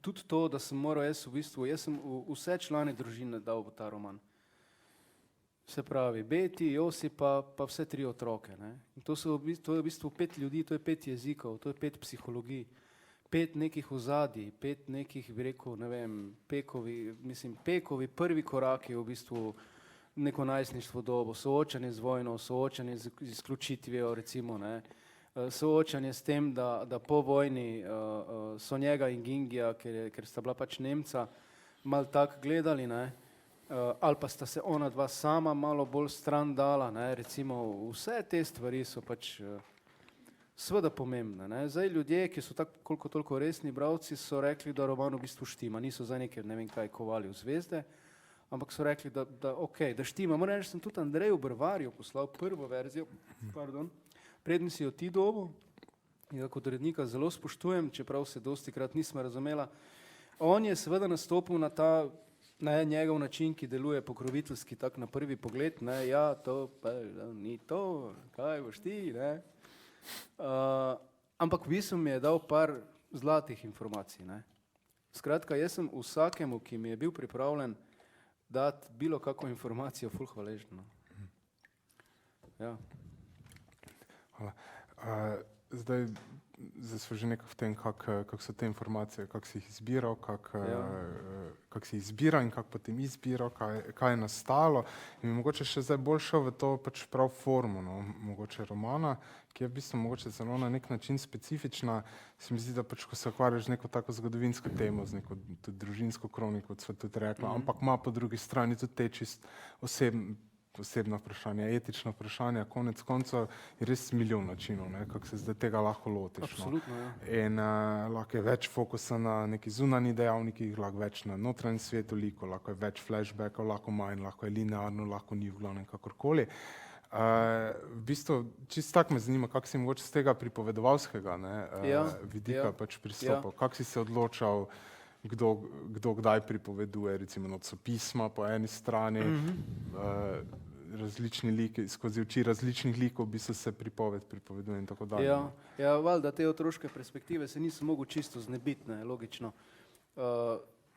Tudi to, da sem moral jaz sem vse člane družine dal v ta roman. Se pravi, Beti, Josipa, pa vse 3 otroke, ne. In to je v bistvu 5 ljudi, to je 5 jezikov, to je 5 psihologij, 5 nekih ozadij, 5 nekih, bi rekel, ne vem, Pekovi prvi koraki v bistvu neko najstništvo dobo, soočanje z vojno, soočanje z izključitvijo, recimo, ne, soočanje s tem, da po vojni so njega in Gingija, ker sta bila pač Nemca, malo tako gledali, ne. Ali pa sta se ona dva sama malo bolj stran dala, ne, recimo, vse te stvari so pač seveda pomembne, ne. Zdaj ljudje, ki so tako koliko toliko resni bralci, so rekli, da roman v bistvu štima, niso zdaj nekaj, ne vem kaj, kovali v zvezde, ampak so rekli, da okej, da štima. Moram reči, sem tudi Andreju Brvarju poslal prvo verzijo, preden si jo ti dobil, in ga kot urednika zelo spoštujem, čeprav se dostikrat nismo razumela. On je seveda nastopil na ta njegov način, ki deluje pokroviteljski, tako na prvi pogled, ne, ja, to pa ni to, kaj boš ti, ne. Ampak v bistvu mi je dal par zlatih informacij, ne. Skratka, jaz sem vsakemu, ki mi je bil pripravljen dati bilo kako informacijo, ful hvaležen, no. Ja. Hvala. Zdaj smo že nekaj v tem, kako so te informacije, kako si jih izbiral, kako si jih izbiral in kako potem izbiral, kaj je nastalo. In mogoče še zdaj bolj šel v to pač prav formo, no, mogoče romana, ki je v bistvu mogoče zelo na nek način specifična. Se mi zdi, da pač, ko se ukvarjaš z neko tako zgodovinsko temo, z neko tudi družinsko kroniko, kot sva tudi rekla, ampak ima po drugi strani tudi te čist osebna vprašanja, etična vprašanja, konec koncev je res milijon načinov, ne, kako se zdaj tega lahko lotiš. Absolutno, ja. In lahko je več fokusa na neki zunanji dejavniki, lahko več na notranjem svetu liku, lahko je več flashbackov, lahko manj, lahko je linearno, lahko ni, v glavnem kakorkoli. V bistvu, čisto tako me zanima, kako si mogoče z tega pripovedovalskega vidika pač pristopil, kako si se odločal, kdo kdaj pripoveduje, recimo so pisma po eni strani, različni liki, skozi oči različnih likov v bistvu se pripoveduje in tako dalje. Ja, valjda te otroške perspektive se nisem mogel čisto znebiti, ne, logično.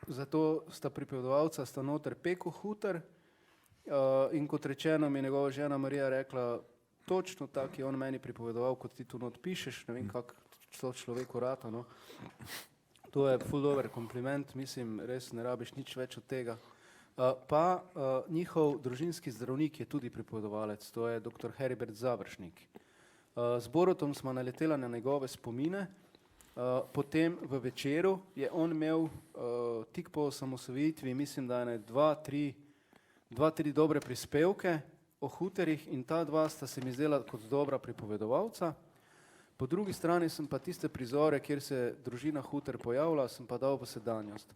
Zato sta pripovedovalca, sta noter Peko Huter in kot rečeno mi je njegova žena Marija rekla, točno tak je on meni pripovedoval, kot ti tu not pišeš, ne vem, kako to človeku rata, no. To je ful dober kompliment, mislim, res ne rabiš nič več od tega. Pa njihov družinski zdravnik je tudi pripovedovalec, to je dr. Heribert Završnik. Z Borutom smo naletela na njegove spomine, potem v Večeru je on imel tik po osamosvojitvi, mislim, da je dva, tri dobre prispevke o Huterjih in ta dva sta se mi zdela kot dobra pripovedovalca. Po drugi strani sem pa tiste prizore, kjer se družina Huter pojavlja, sem pa dal v sedanjost.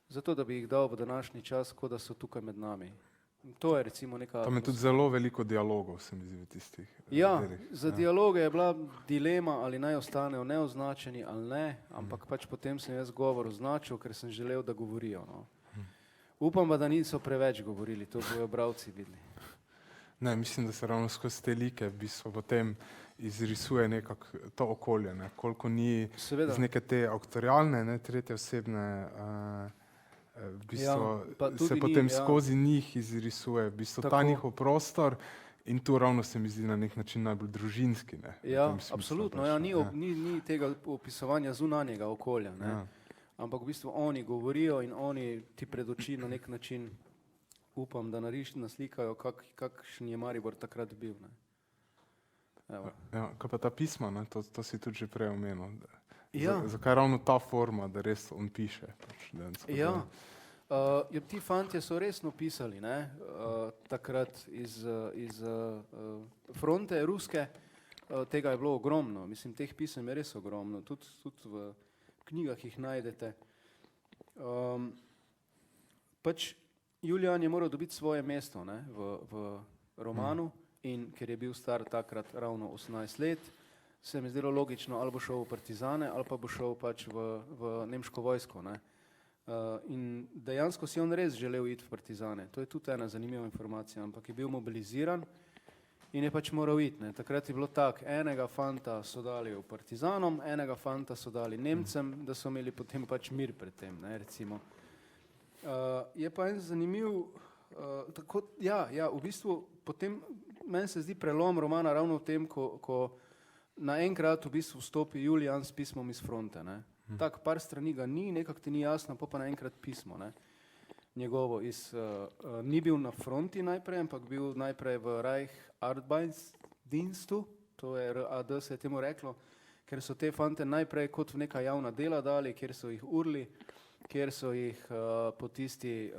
Zato, da bi jih dal v današnji čas, kot da so tukaj med nami. To je recimo neka... Tam je tudi zelo veliko dialogov, se mi zdi, v tistih Ja, delih. za dialoge je bila dilema, ali naj ostanejo neoznačeni ali ne, ampak pač potem sem jaz govor označil, ker sem želel, da govorijo. No. Upam pa, da niso preveč govorili, to bojo bralci videli. Ne, mislim, da se ravno skozi te like v bistvu potem izrisuje nekako to okolje, ne, koliko ni Seveda. z neke te avtorialne, ne, tretje osebne, v bistvu pa tudi se ni, potem ja. skozi njih izrisuje v bistvu ta Tako. njihov prostor in tu ravno se mi zdi na nek način najbolj družinski. Ne, v Ja, tem smislu absolutno, pač, ja, ne. ni tega opisovanja zunanjega okolja, ne. Ja. Ampak v bistvu oni govorijo in oni ti pred oči na nek način, upam, da naslikajo, kakšen je Maribor takrat bil. Ne. Evo. Ja, kaj pa ta pisma, ne, to si tudi že prej omenil. Ja. Zakaj ravno ta forma, da res on piše? Pač, dejansko, Ja, da- ti fantje so resno pisali, ne, takrat iz fronte ruske, tega je bilo ogromno, mislim, teh pisem je res ogromno, tudi v knjigah jih najdete. Pač Julijan je moral dobiti svoje mesto, ne, v romanu in ker je bil star takrat ravno 18 let, se mi zdelo logično, ali bo šel v partizane, ali pa bo šel pač v nemško vojsko, ne. In dejansko si on res želel iti v partizane, to je tudi ena zanimiva informacija, ampak je bil mobiliziran in je pač moral iti, ne. Takrat je bilo tako, enega fanta so dali v partizanom, enega fanta so dali Nemcem, da so imeli potem pač mir pred tem, ne, recimo. Je pa en zanimiv, tako, ja, v bistvu potem meni se zdi prelom romana ravno v tem, ko naenkrat v bistvu vstopi Julijan s pismom iz fronte, ne. Tak par strani ga ni, nekako ti ni jasno, pa naenkrat pismo, ne. Njegovo ni bil na fronti najprej, ampak bil najprej v Reichsarbeitsdienstu, to je RAD se je temu reklo, ker so te fante najprej kot v neka javna dela dali, kjer so jih urli, kjer so jih po tisti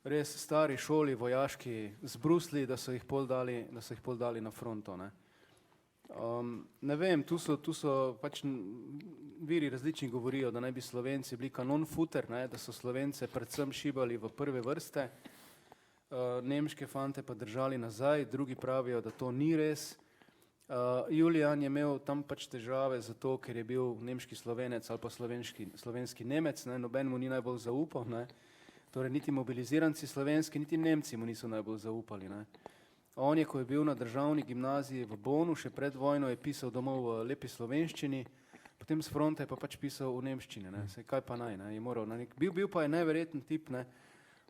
res stari šoli vojaški zbrusli, da so jih pol dali na fronto, ne. Ne vem, tu so pač viri različni govorijo, da naj bi Slovenci bili kanonfuter, ne, da so Slovence predvsem šibali v prve vrste, nemške fante pa držali nazaj, drugi pravijo, da to ni res. Julijan je imel tam pač težave zato, ker je bil nemški Slovenec ali pa slovenski Nemec, ne, noben mu ni najbolj zaupal, ne. Torej niti mobiliziranci slovenski, niti Nemci mu niso najbolj zaupali, ne. On je, ko je bil na državni gimnaziji v Bonu, še pred vojno je pisal domov v lepi slovenščini, potem s fronte je pa pač pisal v nemščini, ne, saj kaj pa naj, ne, je moral na bil pa je neverjeten tip, ne,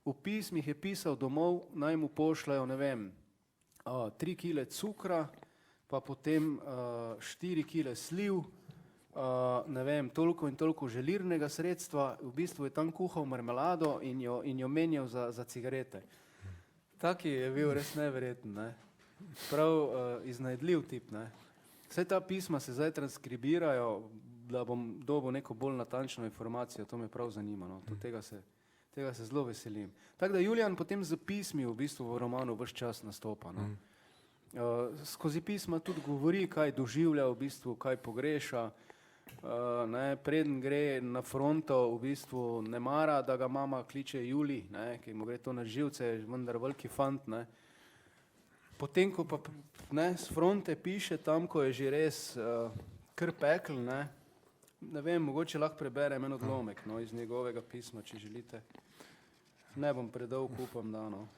v pismih je pisal domov, naj mu pošljajo, ne vem, 3 kile cukra, pa potem 4 kile sliv, ne vem, toliko in toliko želirnega sredstva, v bistvu je tam kuhal marmelado in jo menjal za cigarete. Taki je bil res neverjeten, ne. Prav iznajdljiv tip, ne. Vse ta pisma se zdaj transkribirajo, da bom dobil neko bolj natančno informacijo, to me prav zanima, no. Tega se zelo veselim. Tako da Julijan potem z pismi v bistvu v romanu ves čas nastopa, no. Skozi pisma tudi govori, kaj doživlja v bistvu, kaj pogreša, ne, preden gre na fronto, v bistvu ne mara, da ga mama kliče Julij, ne, ki mu gre to na živce, je vendar veliki fant, ne. Potem, ko pa ne, s fronte piše tam, ko je že res kar pekel, ne vem, mogoče lahko preberem en odlomek, no, iz njegovega pisma, če želite. Ne bom predolg, upam, da, no.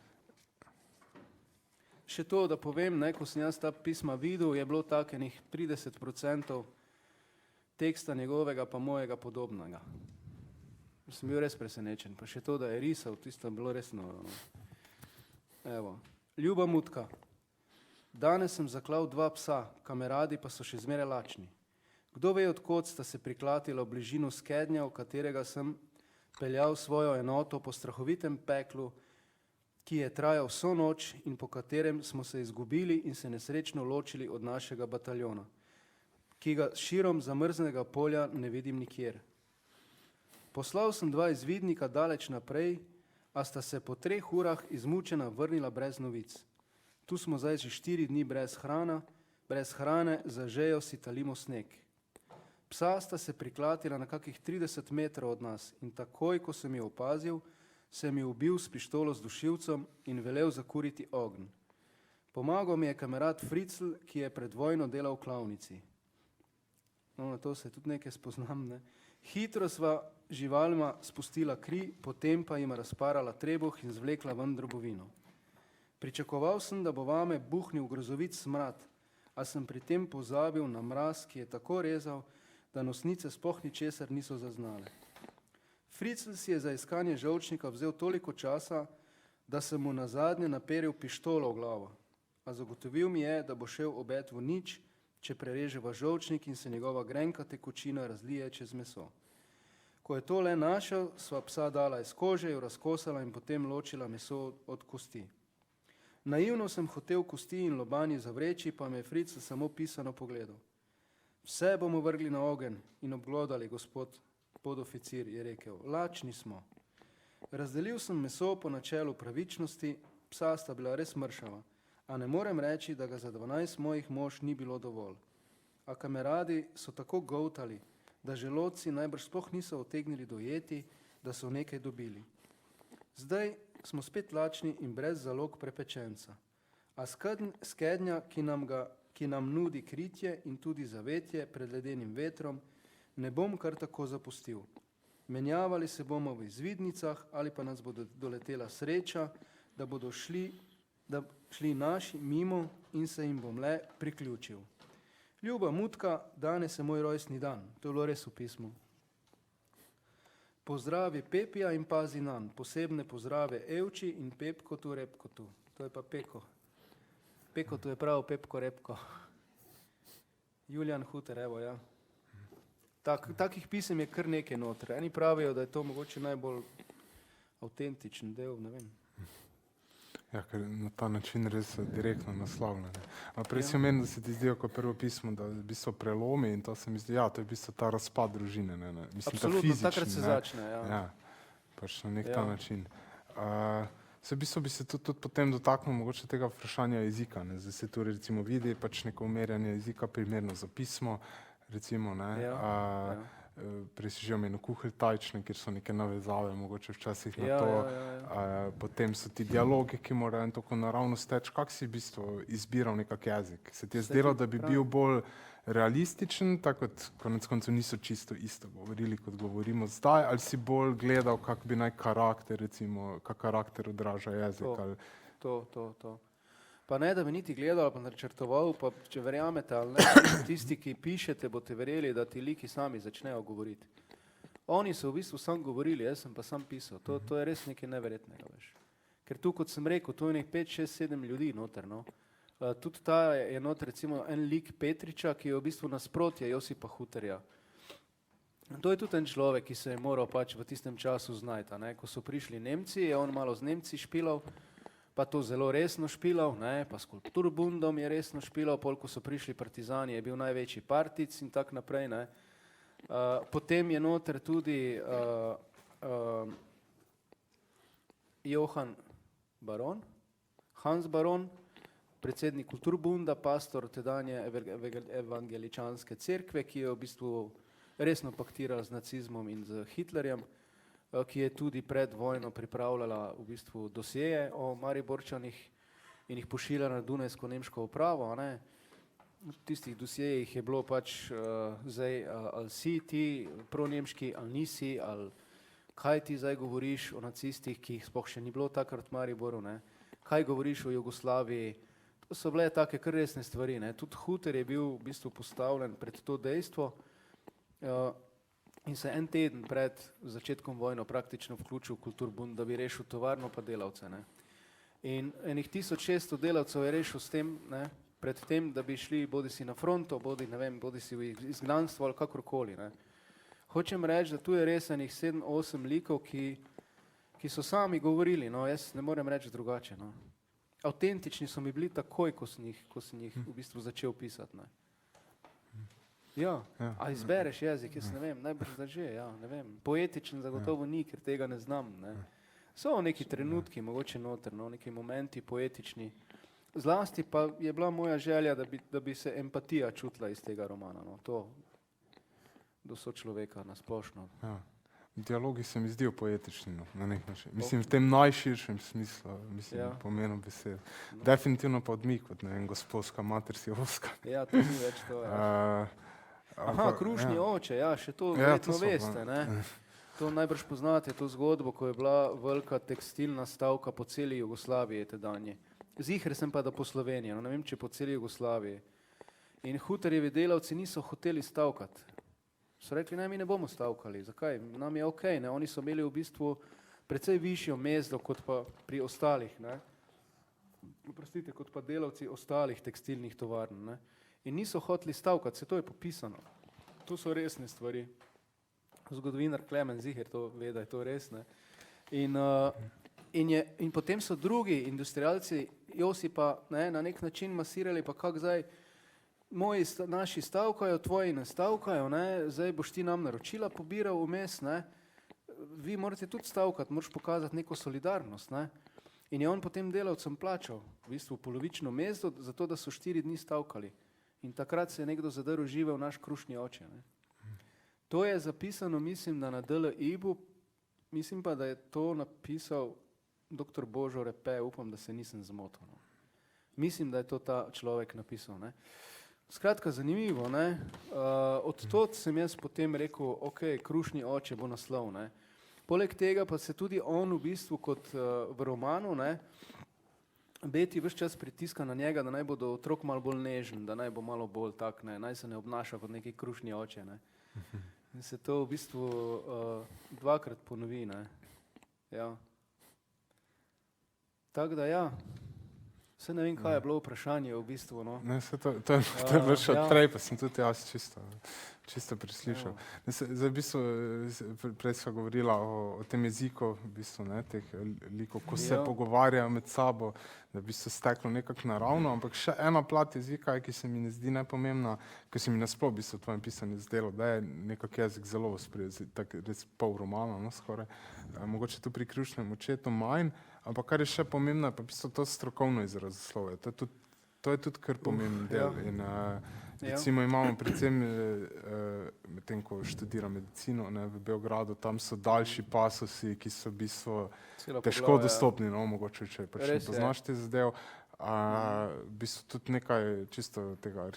Še to, da povem, ne, ko sem jaz ta pisma videl, je bilo takenih 30% teksta njegovega pa mojega podobnega. Sem bil res presenečen, pa še to, da je risal, tisto je bilo res noro, no. Evo, ljuba Mutka, Danes sem zaklal 2 psa, kameradi pa so še zmeraj lačni. Kdo ve, odkot sta se priklatila v bližino skednja, v katerega sem peljal svojo enoto po strahovitem peklu, ki je trajal vso noč in po katerem smo se izgubili in se nesrečno ločili od našega bataljona, ki ga širom zamrznega polja ne vidim nikjer. Poslal sem 2 izvidnika daleč naprej, a sta se po 3 urah izmučena vrnila brez novic. Tu smo zdaj že 4 dni brez hrane, za žejo si talimo sneg. Psa sta se priklatila na kakih 30 metrov od nas in takoj, ko sem jo opazil, sem jo ubil s pištolo z dušilcem in velel zakuriti ogenj. Pomagal mi je kamerad Fritzl, ki je pred vojno delal v klavnici. No, na to se tudi nekaj spoznam, ne. Hitro sva živalima spustila kri, potem pa jima razparala trebuh in zvlekla ven drobovino. Pričakoval sem, da bo vame buhnil grozovit smrad, a sem pri tem pozabil na mraz, ki je tako rezal, da nosnice sploh ničesar niso zaznale. Fritzl si je za iskanje žolčnika vzel toliko časa, da sem mu nazadnje naperil pištolo v glavo, a zagotovil mi je, da bo šel obet v nič, če prereževa žolčnik in se njegova grenka tekočina razlije čez meso. Ko je to le našel, sva psa dala iz kože, jo razkosala in potem ločila meso od kosti. Naivno sem hotel kosti in lobanje zavreči, pa me je Fritzl samo pisano pogledal. Vse bomo vrgli na ogenj in obglodali, gospod podoficir, je rekel. Lačni smo. Razdelil sem meso po načelu pravičnosti, psa sta bila res mršava, a ne morem reči, da ga za 12 mojih mož ni bilo dovolj. A kameradi so tako goltali, da želodci najbrž sploh niso utegnili dojeti, da so nekaj dobili. Zdaj smo spet lačni in brez zalog prepečenca. A skednja, ki nam nudi kritje in tudi zavetje pred ledenim vetrom, ne bom kar tako zapustil. Menjavali se bomo v izvidnicah ali pa nas bo doletela sreča, da bodo šli naši mimo in se jim bom le priključil. Ljuba Mutka, danes je moj rojstni dan. To je bilo res v pismu. Pozdravi Pepija in pazi nanj. Posebne pozdrave Evči in Pepkotu Repkotu. To je pa Peko. Pekotu je prav Pepko Repko. Julijan Huter, evo, ja. Takih pisem je kar nekaj noter. Eni pravijo, da je to mogoče najbolj avtentičen del, ne vem. Ja, ker na ta način res direktno naslavlja. Prej si omenil, da se ti zdijo kot prvo pismo, da v bistvu prelomi in to se mi zdi, ja, to je v bistvu ta razpad družine. Mislim, absolutno, fizični, takrat se začne, ja. Ja, pač na nek ta način. V bistvu bi se tudi potem dotaknil mogoče tega vprašanja jezika. Zdaj se tu recimo vidi pač neko umerjanje jezika primerno za pismo, recimo, ne. Prej si že omenil Kuheltajčne, kjer so neke navezave, mogoče včasih na to. Potem so ti dialogi, ki morajo tako naravno steči. Kako si v bistvu izbiral nekak jezik? Se ti je zdelo, da bi bil bolj realističen, tako kot konec koncev niso čisto isto govorili, kot govorimo zdaj, ali si bolj gledal, kak bi naj karakter, recimo, kak karakter odraža jezik? To. Pa ne, da bi niti gledal, pa načrtoval, pa če verjamete ali ne, tisti, ki pišete, boste verjeli, da ti liki sami začnejo govoriti. Oni so v bistvu sam govorili, jaz sem pa sam pisal. To je res nekaj neverjetnega, veš. Ker tu, kot sem rekel, tu je nek 5, 6, 7 ljudi noter, no. Tudi ta je noter, recimo, en lik Petriča, ki je v bistvu nasprotje Josipa Huterja. To je tudi en človek, ki se je moral pač v tistem času znajti, ne. Ko so prišli Nemci, je on malo z Nemci špilal, pa to zelo resno špilal, ne, pa s Kulturbundom je resno špilal, pol, ko so prišli partizani, je bil največji partic in tak naprej, ne. Potem je noter tudi Johan Baron, Hans Baron, predsednik Kulturbunda, pastor tedanje evangeličanske cerkve, ki je v bistvu resno paktiral z nacizmom in z Hitlerjem, ki je tudi pred vojno pripravljala v bistvu dosjeje o Mariborčanih in jih pošiljala na Dunajsko nemško upravo, ne. V tistih dosjejih je bilo pač zdaj, ali si ti pronemški, ali nisi, ali kaj ti zdaj govoriš o nacistih, ki jih sploh še ni bilo takrat v Mariboru, ne. Kaj govoriš o Jugoslaviji. To so bile take kar resne stvari, ne. Tudi Huter je bil v bistvu postavljen pred to dejstvo, in se en teden pred začetkom vojno praktično vključil v Kulturbund, da bi rešil tovarno pa delavce, ne. In enih 1600 delavcev je rešil s tem, ne, pred tem, da bi šli bodi si na fronto, bodi si v izgnanstvo ali kakorkoli. Ne. Hočem reči, da tu je res enih 7-8 likov, ki so sami govorili, no, jaz ne morem reči drugače. No. Avtentični so mi bili takoj, ko sem jih v bistvu začel pisati. Ne. Ja, a izbereš jezik, jaz ne vem, najbrž da že, ja, ne vem. Poetičen zagotovo ni, ker tega ne znam. Ne. So neki trenutki, mogoče noter, no, neki momenti poetični. Zlasti pa je bila moja želja, da bi se empatija čutila iz tega romana, no, to do sočloveka nasplošno. Ja. Dialogi se mi zdijo poetični, no, na nek način. Mislim, v tem najširšem smislu, pomenu besed. No. Definitivno pa odmik od, ne vem, gospodska mater si oska. Ja, to ni več to, ja. Aha, Krušni oče, ja, še to verjetno veste, ne. To najbrž poznate, to zgodbo, ko je bila velika tekstilna stavka po celi Jugoslaviji tedanje. Ziher sem pa, da po Sloveniji, no, ne vem, če po celi Jugoslaviji. In Hutarjevi delavci niso hoteli stavkati. So rekli, ne, mi ne bomo stavkali. Zakaj? Nam je okej, ne. Oni so imeli v bistvu precej višjo mezdo kot pa pri ostalih, ne. Oprostite, kot pa delavci ostalih tekstilnih tovarn, ne. In niso hoteli stavkati, se to je popisano. To so resne stvari. Zgodovinar Klemen Ziher to ve, da je to res, ne. In potem so drugi industrialci Josipa, ne, na nek način masirali, pa kak zdaj naši stavkajo, tvoji ne stavkajo, ne, zdaj boš ti nam naročila pobiral vmes, ne, vi morate tudi stavkati, moraš pokazati neko solidarnost, ne. In je on potem delavcem plačal, v bistvu polovično mezdo, zato da so 4 dni stavkali. In takrat se je nekdo zadrl živel naš Krušni oče, ne. To je zapisano, mislim, da na DLI-bu, mislim pa, da je to napisal dr. Božo Repe, upam, da se nisem zmotil. No. Mislim, da je to ta človek napisal, ne. Skratka, zanimivo, ne. Od tod sem jaz potem rekel, ok, Krušni oče bo naslov, ne. Poleg tega pa se tudi on v bistvu kot v romanu, ne, Beti ves čas pritiska na njega, da naj bo do otrok malo bolj nežen, da naj bo malo bolj tak, ne, naj se ne obnaša kot neki Krušni oče, ne. In se to v bistvu dvakrat ponovi, ne. Ja. Tako da ja, vse ne vem, kaj je bilo vprašanje v bistvu, no. Ne, to je bilo še odprej, pa sem tudi jaz čisto preslišal. Zdaj v bistvu, prej sva govorila o tem jeziku, v bistvu, ne, teh likov, ko se pogovarjajo med sabo, da v bistvu steklo nekako naravno, ampak še ena plat jezika, ki se mi ne zdi nepomembna, ki se mi nasploh v bistvu v tvojem pisanju zdelo, da je nekak jezik zelo osprejen, tako res pol romana, no, skoraj. Mogoče tu pri Krušnem očetu manj, ampak kar je še pomembno, je pa v bistvu to strokovno izrazoslovje. To je tudi kar pomemben del. In recimo imamo predvsem, medtem ko študiram medicino, ne, v Beogradu, tam so daljši pasosi, ki so v bistvu težko dostopni, no, mogoče, če pač ne poznaš te zadev. V bistvu tudi nekaj čisto tega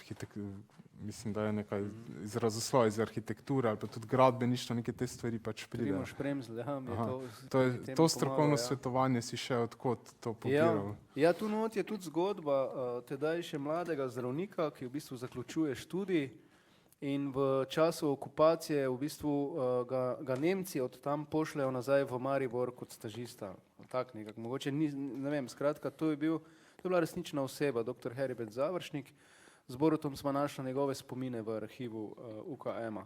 mislim, da je nekaj izrazoslovje iz arhitekture ali pa tudi gradbeništvo, neke te stvari pač pride. Primož Premzl, ja, mi je to strokovno svetovanje si še odkot to pobiral. Ja, tu not je tudi zgodba tedaj še mladega zdravnika, ki v bistvu zaključuje študij in v času okupacije v bistvu ga Nemci od tam pošljajo nazaj v Maribor kot stažista. Tak nekak, mogoče ni, ne vem, skratka, to je bila resnična oseba, dr. Heribert Završnik. Z Borutom smo našli njegove spomine v arhivu UKM-a.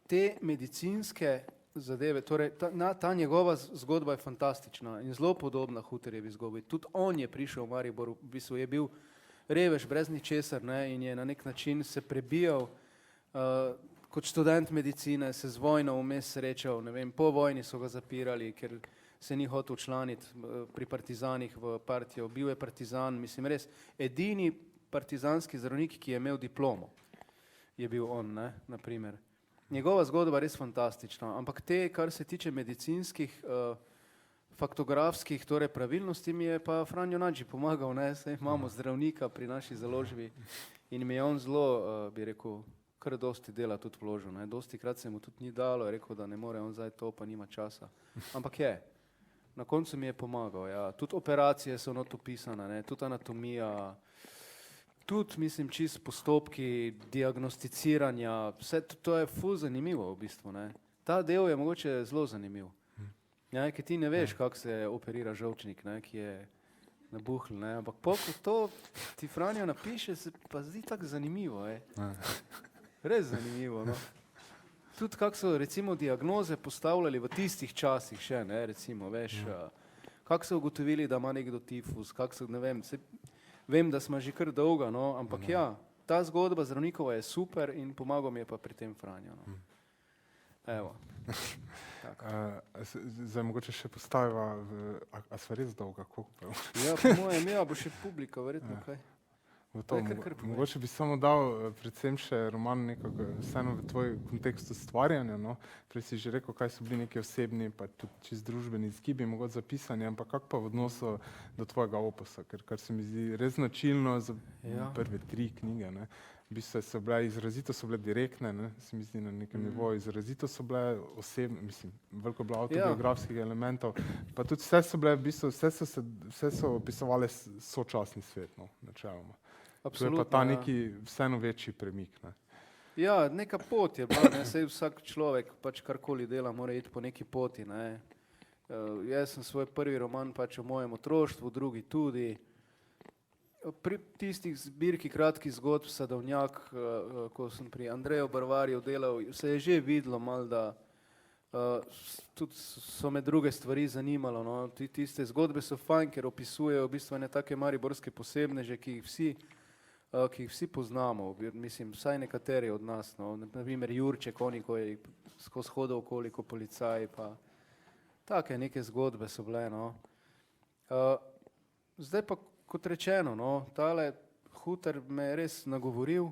Te medicinske zadeve, torej ta njegova zgodba je fantastična in zelo podobna Hutarjevi zgodbi. Tudi on je prišel v Maribor, v bistvu je bil revež brez ničesar, ne, in je na nek način se prebijal kot študent medicine, se z vojno vmes srečal, ne vem, po vojni so ga zapirali, ker se ni hotel včlaniti pri partizanih v partijo. Bil je partizan, mislim res, edini partizanski zdravnik, ki je imel diplomo, je bil on, ne, na primer. Njegova zgodba je res fantastična, ampak te, kar se tiče medicinskih, faktografskih, torej pravilnosti, mi je pa Franjo Nadži pomagal, ne, saj imamo zdravnika pri naši založbi in mi je on zelo, bi rekel, kar dosti dela tudi vložil, ne, dosti krat se mu tudi ni dalo, je rekel, da ne more on zdaj to, pa nima časa, ampak je. Na koncu mi je pomagal, ja. Tudi operacije so not opisane, ne, tudi anatomija, tudi, mislim, čist postopki diagnosticiranja, vse to je ful zanimivo v bistvu, ne. Ta del je mogoče zelo zanimiv. Ja, ker ti ne veš, kako se operira žolčnik, ne, ki je nabuhli, ne, ampak pol, ko to ti Franjo napiše, se pa zdi tako zanimivo, res zanimivo, no. Tudi kako so recimo diagnoze postavljali v tistih časih še, ne, recimo, veš, kako so ugotovili, da ima nekdo tifus, kako so, ne vem, vem, da smo že kar dolga, no, ampak ja, ta zgodba zdravnikova je super in pomagal mi je pa pri tem Franjo, no. Evo. Zdaj mogoče še postaviva, a sva res dolga, koliko pa? Ja, po mojem, ja, bo še publika, verjetno, kaj. Mogoče bi samo dal predvsem še roman nekako vseeno v tvoj kontekst ustvarjanja, no. Prej si že rekel, kaj so bili neki osebni, pa tudi čist družbeni izgibi, mogoče zapisani, ampak kako pa v odnosu do tvojega opusa, kar se mi zdi res značilno za prve 3 knjige, ne. V bistvu izrazito so bile direktne, ne, se mi zdi na nekem nivoju, izrazito so bile osebne, mislim, veliko je bilo avtobiografskih elementov, pa tudi vse so bile, v bistvu, vse so opisovale sočasni svet, no, načeloma. Absolutno, to je pa ta neki vseeno večji premik, ne. Ja, neka pot je bila, ne, saj vsak človek pač karkoli dela, mora iti po neki poti, ne. Jaz sem svoj prvi roman pač o mojem otroštvu, drugi tudi. Pri tistih zbirki kratkih zgodb Sadovnjak, ko sem pri Andreju Barvarju delal, se je že videlo malo, da tudi so me druge stvari zanimalo, no. Tiste zgodbe so fajn, ker opisujejo v bistvu ene take mariborske posebneže, ki jih vsi poznamo, mislim, vsaj nekateri od nas, no. Na primer Jurček, oni, ko je skozi hodil okoli kot policaj, pa take neke zgodbe so bile, no. Zdaj pa, kot rečeno, no, tale Hutar me je res nagovoril,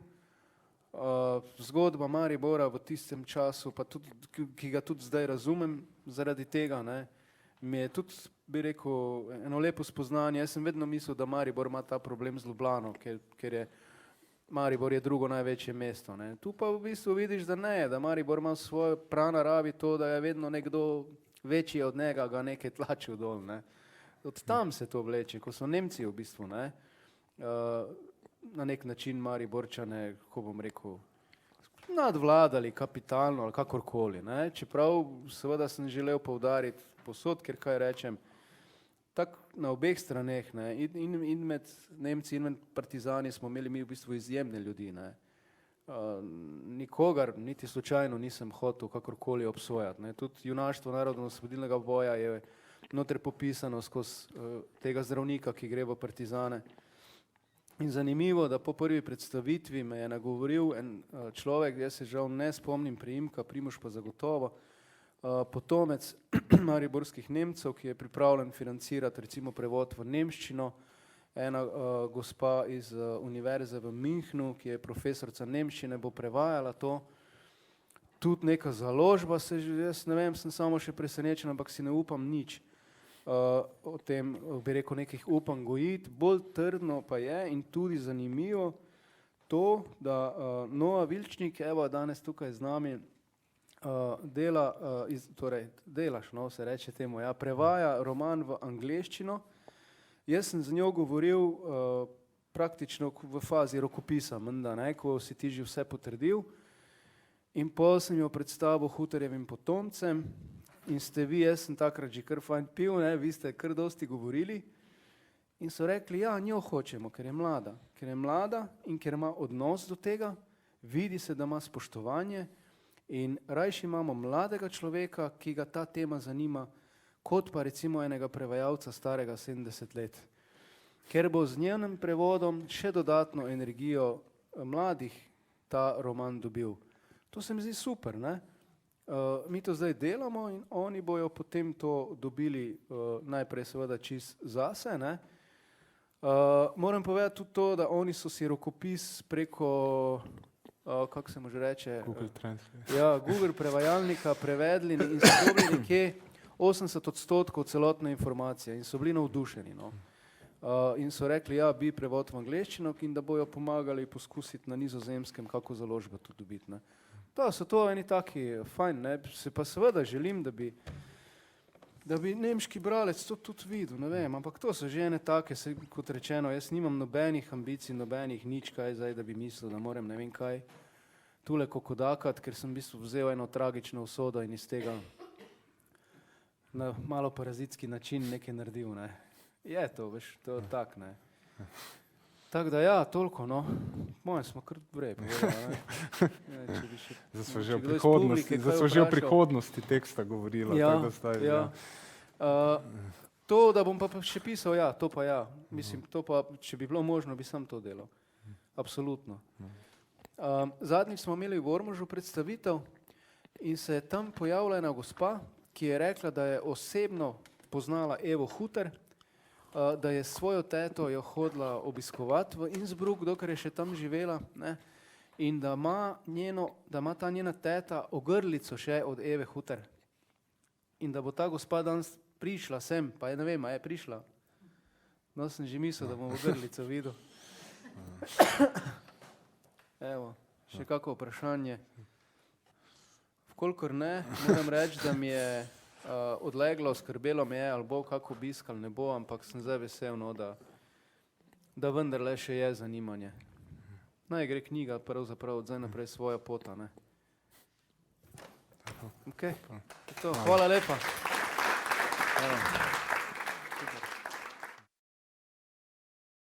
zgodba Maribora v tistem času, pa tudi, ki ga tudi zdaj razumem zaradi tega, ne, mi je tudi, bi rekel, eno lepo spoznanje. Jaz sem vedno mislil, da Maribor ima ta problem z Ljubljano, ker je Maribor je drugo največje mesto, ne. Tu pa v bistvu vidiš, da ne, da Maribor ima svojo pranaravi to, da je vedno nekdo večji od njega, ga nekaj tlačil dol, ne. Od tam se to vleče, ko so Nemci v bistvu, ne, na nek način Mariborčane, kako bom rekel, nadvladali kapitalno ali kakorkoli, ne. Čeprav seveda sem želel poudariti posod, ker kaj rečem, tako na obeh straneh, ne, in med Nemci in med partizani smo imeli mi v bistvu izjemne ljudi, ne. Nikogar, niti slučajno nisem hotel kakorkoli obsojati, ne. Tudi junaštvo narodno-osvobodilnega boja je noter popisano skozi tega zdravnika, ki gre v partizane. In zanimivo, da po prvi predstavitvi me je nagovoril en človek, jaz se žal ne spomnim priimka, Primož pa zagotovo, potomec mariborskih Nemcev, ki je pripravljen financirati recimo prevod v nemščino, ena gospa iz univerze v Münchnu, ki je profesorica nemščine, bo prevajala to. Tudi neka založba, jaz ne vem, sem samo še presenečen, ampak si ne upam nič o tem, bi rekel, nekih upam gojiti. Bolj trdno pa je in tudi zanimivo to, da Noa Vilčnik, evo danes tukaj z nami, delaš, no, se reče temu, ja, prevaja roman v angleščino. Jaz sem z njo govoril praktično v fazi rokopisa, menda, ne, ko si ti že vse potrdil. In pol sem jo predstavil Hutarjevim potomcem in ste vi, jaz sem takrat že kar fajn pil, ne, vi ste kar dosti govorili in so rekli, ja, njo hočemo, ker je mlada in ker ima odnos do tega, vidi se, da ima spoštovanje in rajši imamo mladega človeka, ki ga ta tema zanima, kot pa recimo enega prevajalca starega 70 let. Ker bo z njenim prevodom še dodatno energijo mladih ta roman dobil. To se mi zdi super, ne. Mi to zdaj delamo in oni bojo potem to dobili najprej seveda čist zase, ne. Moram povedati tudi to, da oni so si rokopis preko, kako se mu že reče? Google Translate. Ja, Google prevajalnika prevedli in so dobili nekje 80% celotne informacije in so bili navdušeni, no. In so rekli, ja, bi prevod v angleščino in da bojo pomagali poskusiti na Nizozemskem, kako založbo to dobiti, ne. Da so to eni taki fajn, ne, se pa seveda želim, da bi nemški bralec to tudi videl, ne vem, ampak to so že ene take, kot rečeno, jaz nimam nobenih ambicij, nobenih nič kaj zdaj, da bi mislil, da moram ne vem kaj tule kokodakati, ker sem v bistvu vzel eno tragično usodo in iz tega na malo parazitski način nekaj naredil, ne. Je to, veš, to je tak, ne. Tako da ja, toliko, no. Moje smo kar vrej povedali, ne. Če bi še, Zdaj smo že o če kdo iz prihodnosti, publike kaj zdaj smo že o vprašal. prihodnosti teksta govorila. Ja, tako da zdaj, ja. To, da bom pa še pisal, ja, to pa ja. Mislim, to pa, če bi bilo možno, bi sam to delal. Absolutno. Zadnjič smo imeli v Ormožu predstavitev in se je tam pojavila ena gospa, ki je rekla, da je osebno poznala Evo Huter, da je svojo teto jo hodila obiskovati v Innsbruck, dokler je še tam živela, ne? In da ima ta njena teta ogrlico še od Eve Huter. In da bo ta gospa danes prišla sem, pa je ne vem, a je prišla. No, sem že mislil, da bom ogrlico videl. Evo, še kako vprašanje. Vkolikor ne, moram reči, da mi je odleglo, skrbelo me je, ali bo kako obisk, ali ne bo, ampak sem zdaj vesel, no, da vendarle še je zanimanje. Naj gre knjiga pravzaprav od zdaj naprej svoja pota, ne. Ok, to, hvala lepa. Hvala.